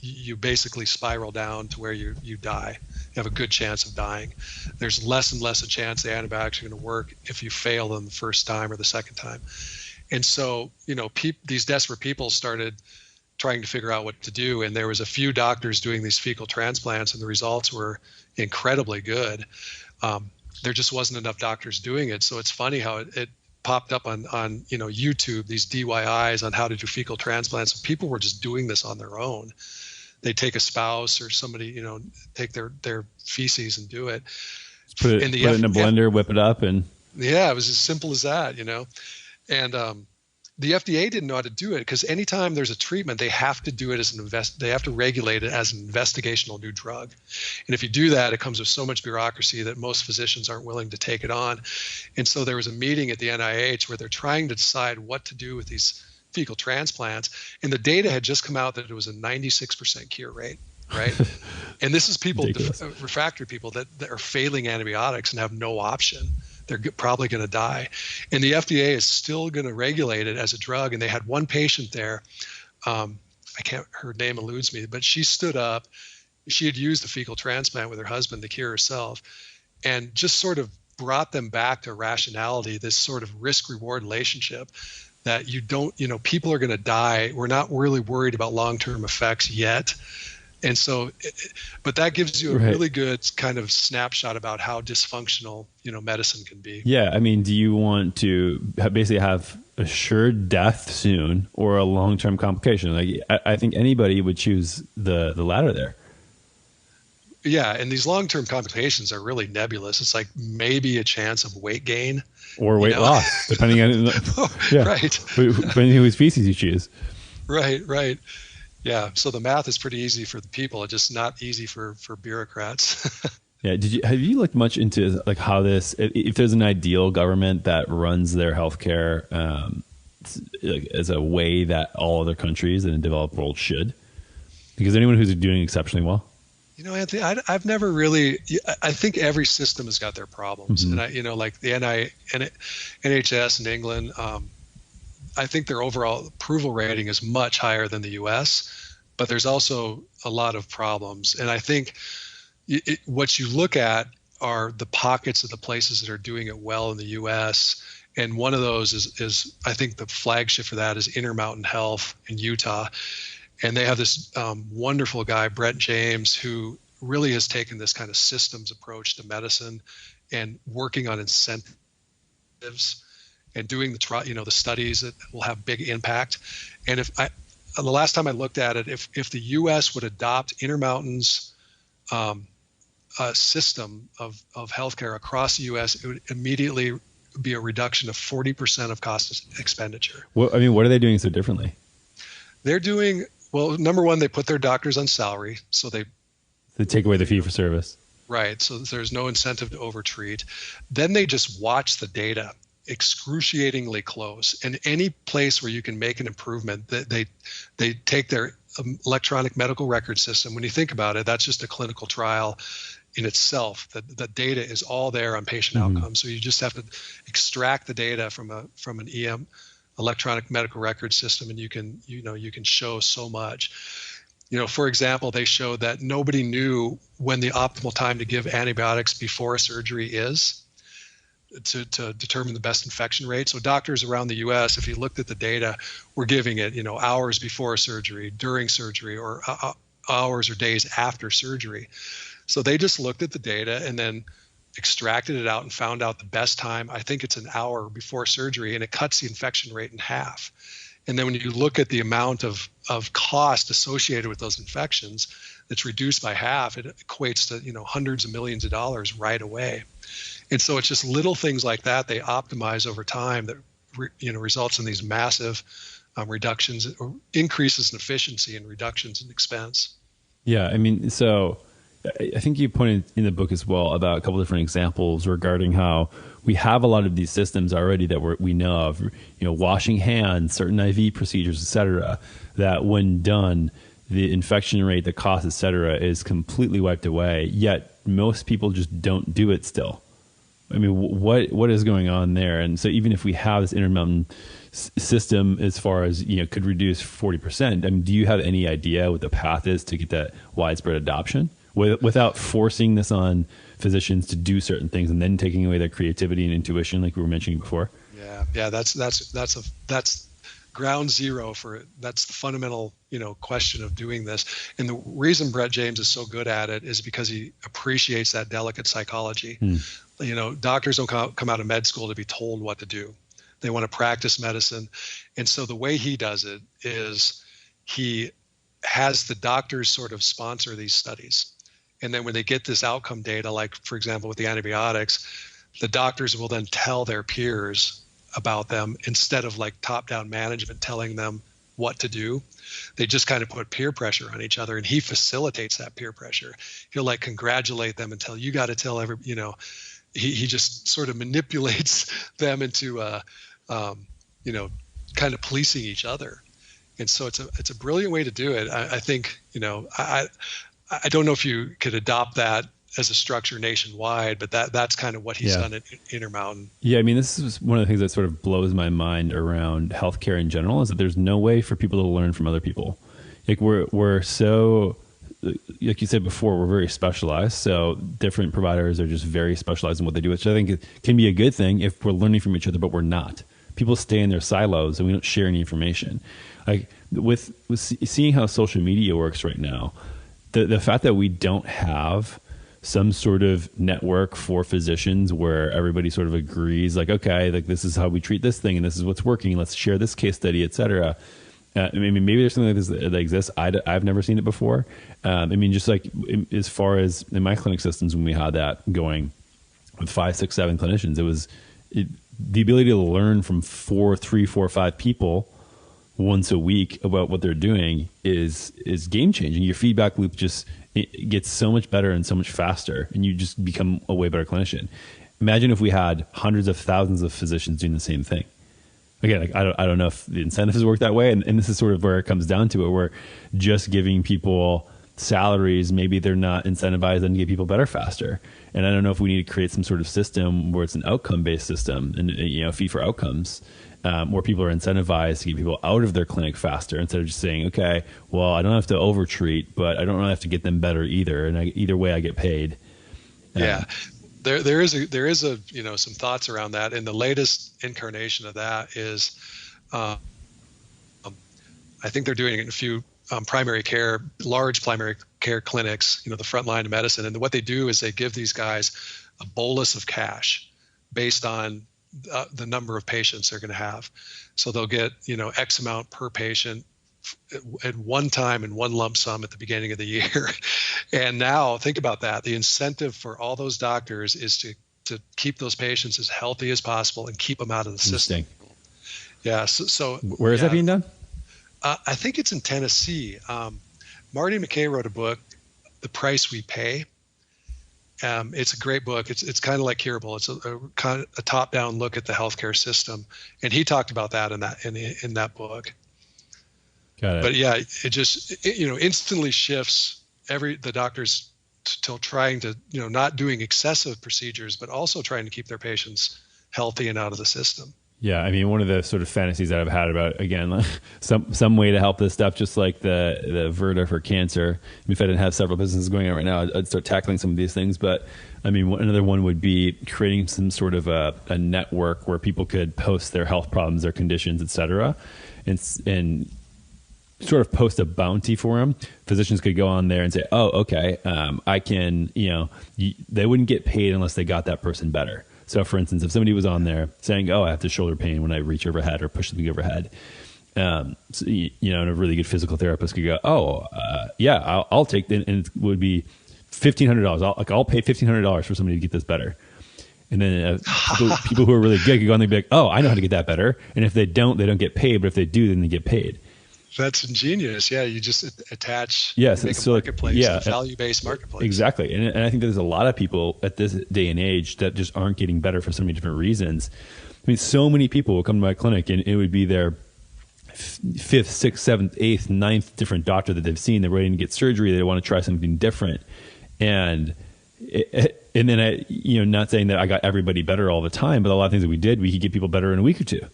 you basically spiral down to where you die. You have a good chance of dying. There's less and less a chance the antibiotics are going to work if you fail them the first time or the second time. And so, these desperate people started trying to figure out what to do. And there was a few doctors doing these fecal transplants, and the results were incredibly good. There just wasn't enough doctors doing it. So it's funny how it popped up on YouTube, these DIYs on how to do fecal transplants. People were just doing this on their own. They take a spouse or somebody, take their feces and do it. Put it in a blender, whip it up, and yeah, it was as simple as that, And the FDA didn't know how to do it, because anytime there's a treatment, they have to do it as they have to regulate it as an investigational new drug. And if you do that, it comes with so much bureaucracy that most physicians aren't willing to take it on. And so there was a meeting at the NIH where they're trying to decide what to do with these fecal transplants. And the data had just come out that it was a 96% cure rate, right? And this is people, refractory people that are failing antibiotics and have no option. They're probably going to die. And the FDA is still going to regulate it as a drug. And they had one patient there, her name eludes me, but she stood up. She had used the fecal transplant with her husband to cure herself, and just sort of brought them back to rationality, this sort of risk-reward relationship that people are going to die. We're not really worried about long-term effects yet. And so, but that gives you a really good kind of snapshot about how dysfunctional, medicine can be. Yeah. I mean, do you want to basically have assured death soon or a long-term complication? Like, I think anybody would choose the latter there. Yeah. And these long-term complications are really nebulous. It's like maybe a chance of weight gain or weight loss, depending on, right. Depending on whose species you choose. Right. Yeah, so the math is pretty easy for the people. It's just not easy for bureaucrats. Yeah, have you looked much into like how this, if there's an ideal government that runs their healthcare as a way that all other countries in the developed world should? Because anyone who's doing exceptionally well. Anthony, I've never really. I think every system has got their problems, and like the NHS in England. I think their overall approval rating is much higher than the U.S., but there's also a lot of problems. And I think what you look at are the pockets of the places that are doing it well in the U.S. And one of those is I think the flagship for that is Intermountain Health in Utah. And they have this wonderful guy, Brett James, who really has taken this kind of systems approach to medicine and working on incentives and doing the studies that will have big impact. And the last time I looked at it, if the U.S. would adopt Intermountain's system of healthcare across the U.S., it would immediately be a reduction of 40% of cost expenditure. Well, I mean, what are they doing so differently? They're doing, well, number one, they put their doctors on salary, so they take away the fee for service. Right, so there's no incentive to overtreat. Then they just watch the data excruciatingly close, and any place where you can make an improvement, that they take their electronic medical record system. When you think about it, that's just a clinical trial in itself. The data is all there on patient outcomes, so you just have to extract the data from an EM, electronic medical record system, and you can show so much. For example, they showed that nobody knew when the optimal time to give antibiotics before surgery is, to determine the best infection rate. So doctors around the U.S., if you looked at the data, were giving it, hours before surgery, during surgery, or hours or days after surgery. So they just looked at the data and then extracted it out and found out the best time. I think it's an hour before surgery, and it cuts the infection rate in half. And then when you look at the amount of cost associated with those infections, that's reduced by half. It equates to hundreds of millions of dollars right away. And so it's just little things like that they optimize over time that results in these massive reductions or increases in efficiency and reductions in expense. Yeah, I mean, so I think you pointed in the book as well about a couple different examples regarding how we have a lot of these systems already that we know of, washing hands, certain IV procedures, et cetera, that when done, the infection rate, the cost, et cetera, is completely wiped away. Yet most people just don't do it still. I mean, what is going on there? And so even if we have this Intermountain system, as far as could reduce 40%, I mean, do you have any idea what the path is to get that widespread adoption without forcing this on physicians to do certain things and then taking away their creativity and intuition, like we were mentioning before? Yeah, that's ground zero for it. That's the fundamental question of doing this. And the reason Brett James is so good at it is because he appreciates that delicate psychology. Doctors don't come out of med school to be told what to do. They want to practice medicine. And so the way he does it is he has the doctors sort of sponsor these studies. And then when they get this outcome data, like for example with the antibiotics, the doctors will then tell their peers, about them instead of like top-down management telling them what to do. They just kind of put peer pressure on each other, and he facilitates that peer pressure. He'll like congratulate them and tell you got to tell every, he just sort of manipulates them into kind of policing each other. And so it's a brilliant way to do it. I think, I don't know if you could adopt that as a structure nationwide, but that's kind of what he's done at Intermountain. Yeah. I mean, this is one of the things that sort of blows my mind around healthcare in general, is that there's no way for people to learn from other people. Like we're so, like you said before, we're very specialized. So different providers are just very specialized in what they do, which I think can be a good thing if we're learning from each other, but we're not. People stay in their silos and we don't share any information. Like with seeing how social media works right now, the fact that we don't have some sort of network for physicians where everybody sort of agrees, like, okay, like this is how we treat this thing and this is what's working. Let's share this case study, et cetera. I mean, maybe there's something like this that exists. I've never seen it before. I mean, just like as far as in my clinic systems, when we had that going with 5, 6, 7 clinicians, it was the ability to learn from 3, 4, 5 people once a week about what they're doing is game changing. Your feedback loop just it gets so much better and so much faster, and you just become a way better clinician. Imagine if we had hundreds of thousands of physicians doing the same thing. Again, like I don't know if the incentives work that way, and this is sort of where it comes down to it, where just giving people salaries, maybe they're not incentivized and get people better faster. And I don't know if we need to create some sort of system where it's an outcome-based system and fee for outcomes, where people are incentivized to get people out of their clinic faster instead of just saying, okay, well, I don't have to overtreat, but I don't really have to get them better either, and either way I get paid. Yeah. There is some thoughts around that, and the latest incarnation of that is, I think they're doing it in a few large primary care clinics, the front line of medicine, and what they do is they give these guys a bolus of cash based on the number of patients they're going to have. So they'll get X amount per patient at one time in one lump sum at the beginning of the year. And now think about that. The incentive for all those doctors is to keep those patients as healthy as possible and keep them out of the system. Yeah. So where is that being done? I think it's in Tennessee. Marty McKay wrote a book, The Price We Pay. It's a great book. It's kind of like Curable. It's a top-down look at the healthcare system, and he talked about that in that book. Got it. But yeah, it just instantly shifts the doctors till trying to not doing excessive procedures, but also trying to keep their patients healthy and out of the system. Yeah, I mean, one of the sort of fantasies that I've had about, again, some way to help this stuff, just like the Virta for cancer. If I didn't have several businesses going on right now, I'd start tackling some of these things. But I mean, another one would be creating some sort of a network where people could post their health problems, their conditions, et cetera, and sort of post a bounty for them. Physicians could go on there and say, oh, okay, I can, they wouldn't get paid unless they got that person better. So for instance, if somebody was on there saying, oh, I have the shoulder pain when I reach overhead or push something overhead, and a really good physical therapist could go, oh, yeah, I'll take that. And it would be $1,500. I'll pay $1,500 for somebody to get this better. And then people who are really good could go on there and be like, oh, I know how to get that better. And if they don't get paid. But if they do, then they get paid. That's ingenious. Yeah, you just attach, yes, make a marketplace, a value-based marketplace. Exactly. And I think there's a lot of people at this day and age that just aren't getting better for so many different reasons. I mean, so many people will come to my clinic and it would be their 5th, 6th, 7th, 8th, 9th different doctor that they've seen. They're ready to get surgery. They want to try something different. And then not saying that I got everybody better all the time, but a lot of things that we did, we could get people better in a week or two.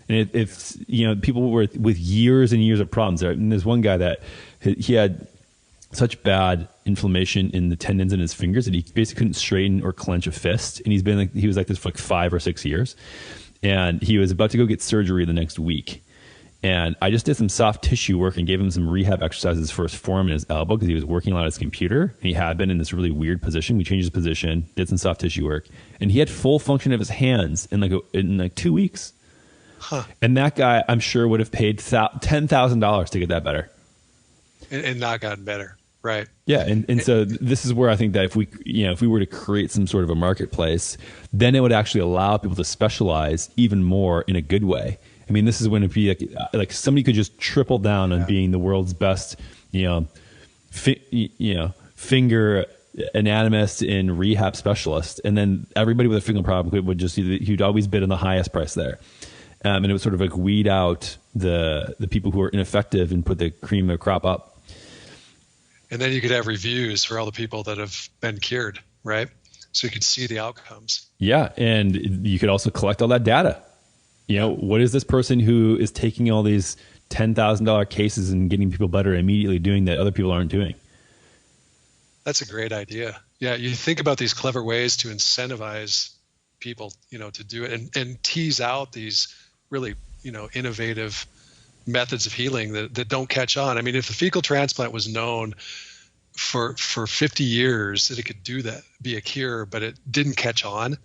And if people were with years and years of problems. And there's one guy that he had such bad inflammation in the tendons in his fingers that he basically couldn't straighten or clench a fist. And he was like this for like 5 or 6 years. And he was about to go get surgery the next week. And I just did some soft tissue work and gave him some rehab exercises for his forearm and his elbow because he was working a lot on his computer. And he had been in this really weird position. We changed his position, did some soft tissue work, and he had full function of his hands in like 2 weeks. Huh. And that guy, I'm sure, would have paid $10,000 to get that better. And not gotten better. Right. Yeah. And so this is where I think that if we were to create some sort of a marketplace, then it would actually allow people to specialize even more in a good way. I mean, this is when it'd be like somebody could just triple down on being the world's best, finger anatomist and rehab specialist. And then everybody with a finger problem would just, he'd always bid on the highest price there. And it would sort of like weed out the people who are ineffective and put the cream of the crop up. And then you could have reviews for all the people that have been cured, right? So you could see the outcomes. Yeah. And you could also collect all that data. What is this person who is taking all these $10,000 cases and getting people better immediately doing that other people aren't doing? That's a great idea. Yeah. You think about these clever ways to incentivize people, to do it and tease out these really, innovative methods of healing that don't catch on. I mean, if the fecal transplant was known for 50 years that it could do that, be a cure, but it didn't catch on,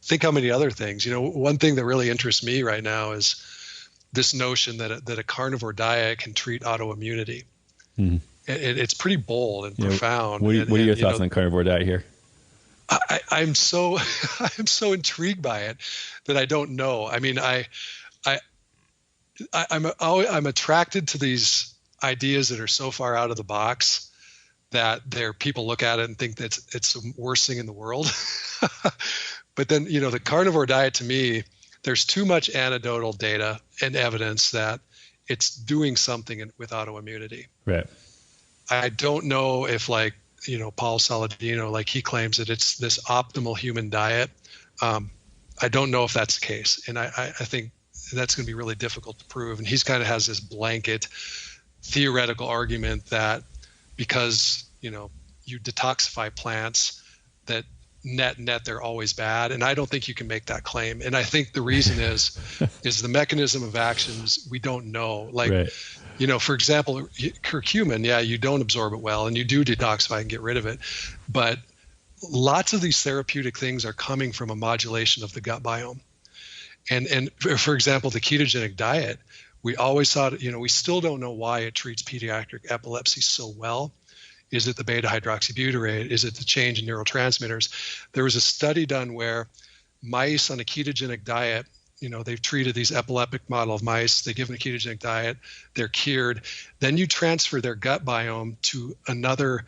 think how many other things. One thing that really interests me right now is this notion that a carnivore diet can treat autoimmunity. Mm-hmm. It's pretty bold and profound. What are your thoughts on the carnivore diet here? I'm so intrigued by it that I don't know. I mean, I'm attracted to these ideas that are so far out of the box that people look at it and think that it's the worst thing in the world. But then, the carnivore diet, to me, there's too much anecdotal data and evidence that it's doing something with autoimmunity. Right. I don't know if Paul Saladino, he claims that it's this optimal human diet. I don't know if that's the case. And I think that's going to be really difficult to prove. And he's kind of has this blanket theoretical argument that because, you detoxify plants, that net they're always bad. And I don't think you can make that claim. And I think the reason is the mechanism of actions we don't know. Right. For example, curcumin, you don't absorb it well and you do detoxify and get rid of it. But lots of these therapeutic things are coming from a modulation of the gut biome. And for example, the ketogenic diet, we always thought, we still don't know why it treats pediatric epilepsy so well. Is it the beta hydroxybutyrate? Is it the change in neurotransmitters? There was a study done where mice on a ketogenic diet, they've treated these epileptic model of mice. They give them a ketogenic diet. They're cured. Then you transfer their gut biome to another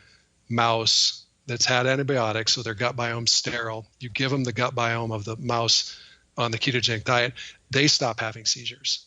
mouse that's had antibiotics, so their gut biome's sterile. You give them the gut biome of the mouse on the ketogenic diet. They stop having seizures.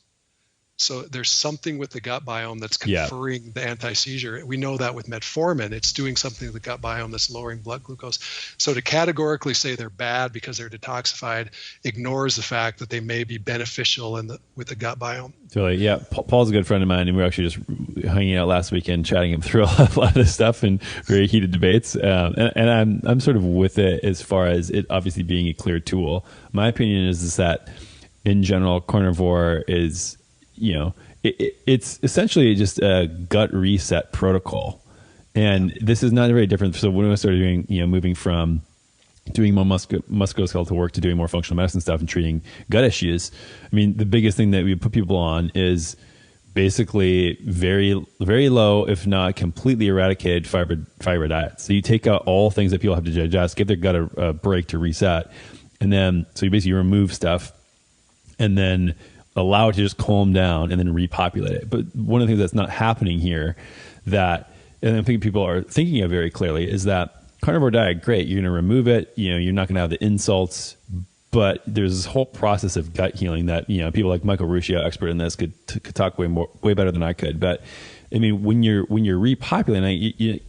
So there's something with the gut biome that's conferring the anti-seizure. We know that with metformin, it's doing something to the gut biome that's lowering blood glucose. So to categorically say they're bad because they're detoxified ignores the fact that they may be beneficial with the gut biome. Totally. Yeah. Paul's a good friend of mine, and we were actually just hanging out last weekend, chatting him through a lot of this stuff and very heated debates. And I'm sort of with it as far as it obviously being a clear tool. My opinion is that in general, carnivore is, it's essentially just a gut reset protocol. And this is not very different. So when I started doing, moving from doing more musculoskeletal work to doing more functional medicine stuff and treating gut issues, I mean, the biggest thing that we put people on is basically very, very low, if not completely eradicated fiber diet. So you take out all things that people have to digest, give their gut a break to reset. And then, so you basically remove stuff and then allow it to just calm down and then repopulate it. But one of the things that's not happening here and I think people are thinking of very clearly, is that carnivore diet, great, you're going to remove it, you're not going to have the insults, but there's this whole process of gut healing that, people like Michael Ruscio, expert in this, could talk way better than I could. But I mean, when you're repopulating,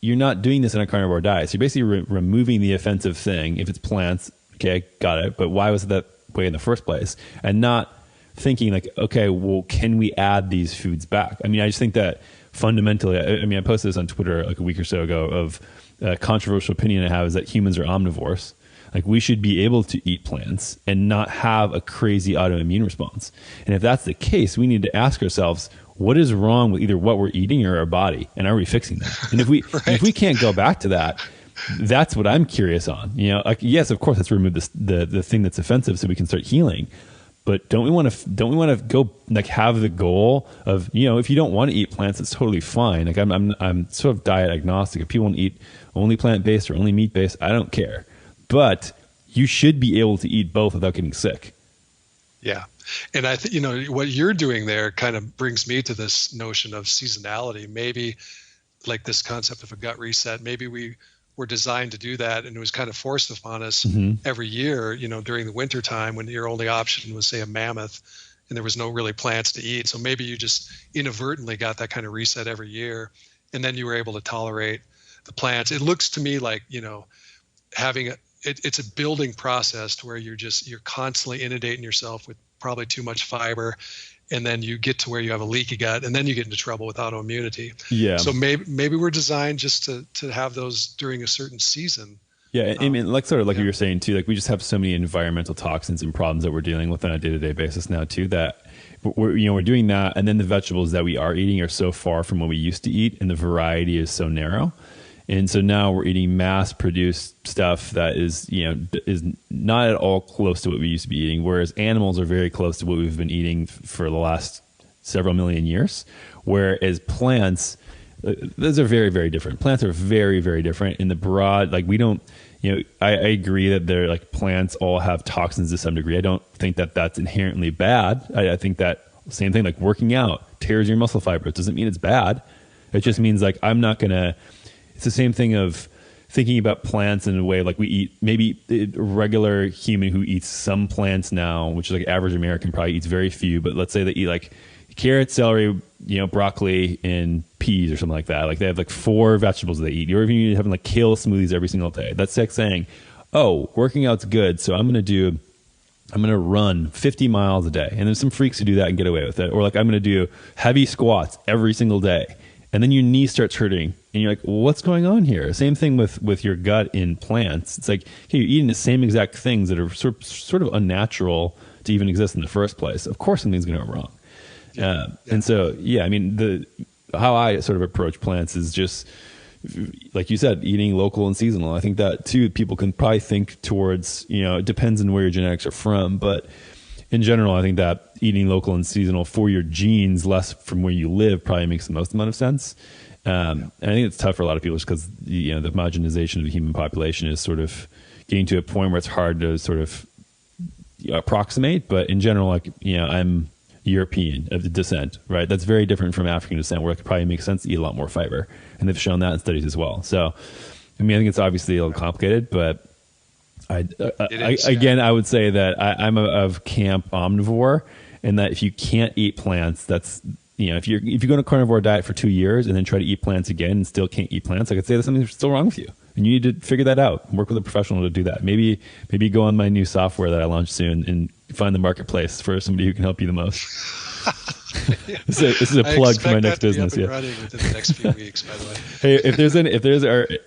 you're not doing this in a carnivore diet. So you're basically removing the offensive thing. If it's plants, okay, got it. But why was it that way in the first place? And not thinking like, okay, well, can we add these foods back? I mean, I just think that fundamentally, I posted this on Twitter like a week or so ago of a controversial opinion I have is that humans are omnivores. Like we should be able to eat plants and not have a crazy autoimmune response. And if that's the case, we need to ask ourselves, what is wrong with either what we're eating or our body? And are we fixing that? And if we, if we can't go back to that, that's what I'm curious on. Yes, of course, let's remove the thing that's offensive so we can start healing. But don't we want to go like have the goal of, if you don't want to eat plants, it's totally fine. Like I'm sort of diet agnostic. If people want to eat only plant-based or only meat-based, I don't care. But you should be able to eat both without getting sick. Yeah. And I think, what you're doing there kind of brings me to this notion of seasonality. Maybe like this concept of a gut reset, maybe we were designed to do that, and it was kind of forced upon us every year, during the winter time when your only option was, say, a mammoth and there was no really plants to eat. So maybe you just inadvertently got that kind of reset every year, and then you were able to tolerate the plants. It looks to me like, it's a building process to where you're constantly inundating yourself with probably too much fiber, and then you get to where you have a leaky gut, and then you get into trouble with autoimmunity. Yeah. So maybe we're designed just to have those during a certain season. Yeah, I mean, like you were saying too, like we just have so many environmental toxins and problems that we're dealing with on a day-to-day basis now too, that we're doing that, and then the vegetables that we are eating are so far from what we used to eat, and the variety is so narrow. And so now we're eating mass-produced stuff that is not at all close to what we used to be eating, whereas animals are very close to what we've been eating for the last several million years. Whereas plants, those are very, very different. Plants are very, very different in the broad. Like we don't, I agree that they're like plants all have toxins to some degree. I don't think that that's inherently bad. I think that same thing, like working out tears your muscle fibers. Doesn't mean it's bad. It just means like I'm not going to. It's the same thing of thinking about plants in a way like we eat, maybe a regular human who eats some plants now, which is like average American probably eats very few, but let's say they eat like carrot, celery, broccoli, and peas or something like that. Like they have like 4 vegetables they eat. You're even having like kale smoothies every single day. That's like saying, oh, working out's good, so I'm going to run 50 miles a day. And there's some freaks who do that and get away with it. Or like I'm going to do heavy squats every single day. And then your knee starts hurting, and you're like, well, what's going on here? Same thing with your gut in plants. It's like, hey, you're eating the same exact things that are sort of unnatural to even exist in the first place. Of course something's going to go wrong. And so, I mean, how I sort of approach plants is just, like you said, eating local and seasonal. I think that, too, people can probably think towards, it depends on where your genetics are from, but in general, I think that eating local and seasonal for your genes, less from where you live, probably makes the most amount of sense. And I think it's tough for a lot of people just because the homogenization of the human population is sort of getting to a point where it's hard to sort of approximate. But in general, like, I'm European of descent, right? That's very different from African descent, where it could probably make sense to eat a lot more fiber. And they've shown that in studies as well. So, I mean, I think it's obviously a little complicated, but I would say that I'm of camp omnivore, and that if you can't eat plants, that's, if you go on a carnivore diet for 2 years and then try to eat plants again and still can't eat plants, I could say there's something still wrong with you, and you need to figure that out. Work with a professional to do that. Maybe go on my new software that I launched soon and find the marketplace for somebody who can help you the most. This is a plug for my next business. Yeah, running within the next few weeks. By the way, hey, if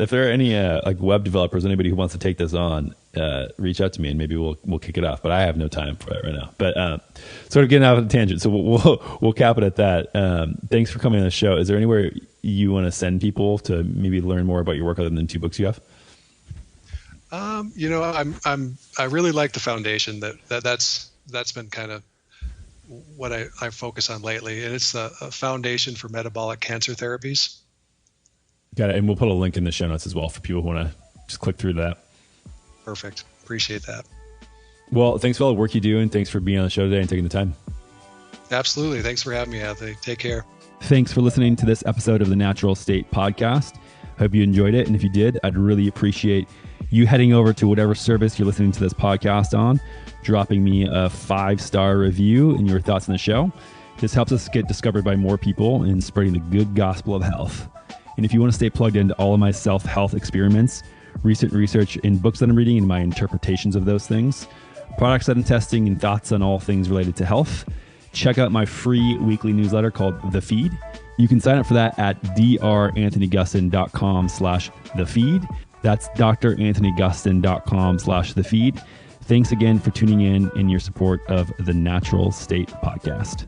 there are any like web developers, anybody who wants to take this on, reach out to me and maybe we'll kick it off. But I have no time for it right now. But sort of getting out of the tangent, so we'll cap it at that. Thanks for coming on the show. Is there anywhere you want to send people to maybe learn more about your work other than 2 books you have? I really like the foundation that's been kind of what I focus on lately, and it's a foundation for metabolic cancer therapies. Got it. And we'll put a link in the show notes as well for people who want to just click through that. Perfect. Appreciate that. Well, thanks for all the work you do, and thanks for being on the show today and taking the time. Absolutely. Thanks for having me, Anthony. Take care. Thanks for listening to this episode of the Natural State Podcast. Hope you enjoyed it. And if you did, I'd really appreciate you heading over to whatever service you're listening to this podcast on, dropping me a 5-star review and your thoughts on the show. This helps us get discovered by more people and spreading the good gospel of health. And if you want to stay plugged into all of my self-health experiments, recent research in books that I'm reading and my interpretations of those things, products that I'm testing, and thoughts on all things related to health, check out my free weekly newsletter called The Feed. You can sign up for that at dranthonygustin.com/thefeed. That's dranthonygustin.com/thefeed. Thanks again for tuning in and your support of the Natural State Podcast.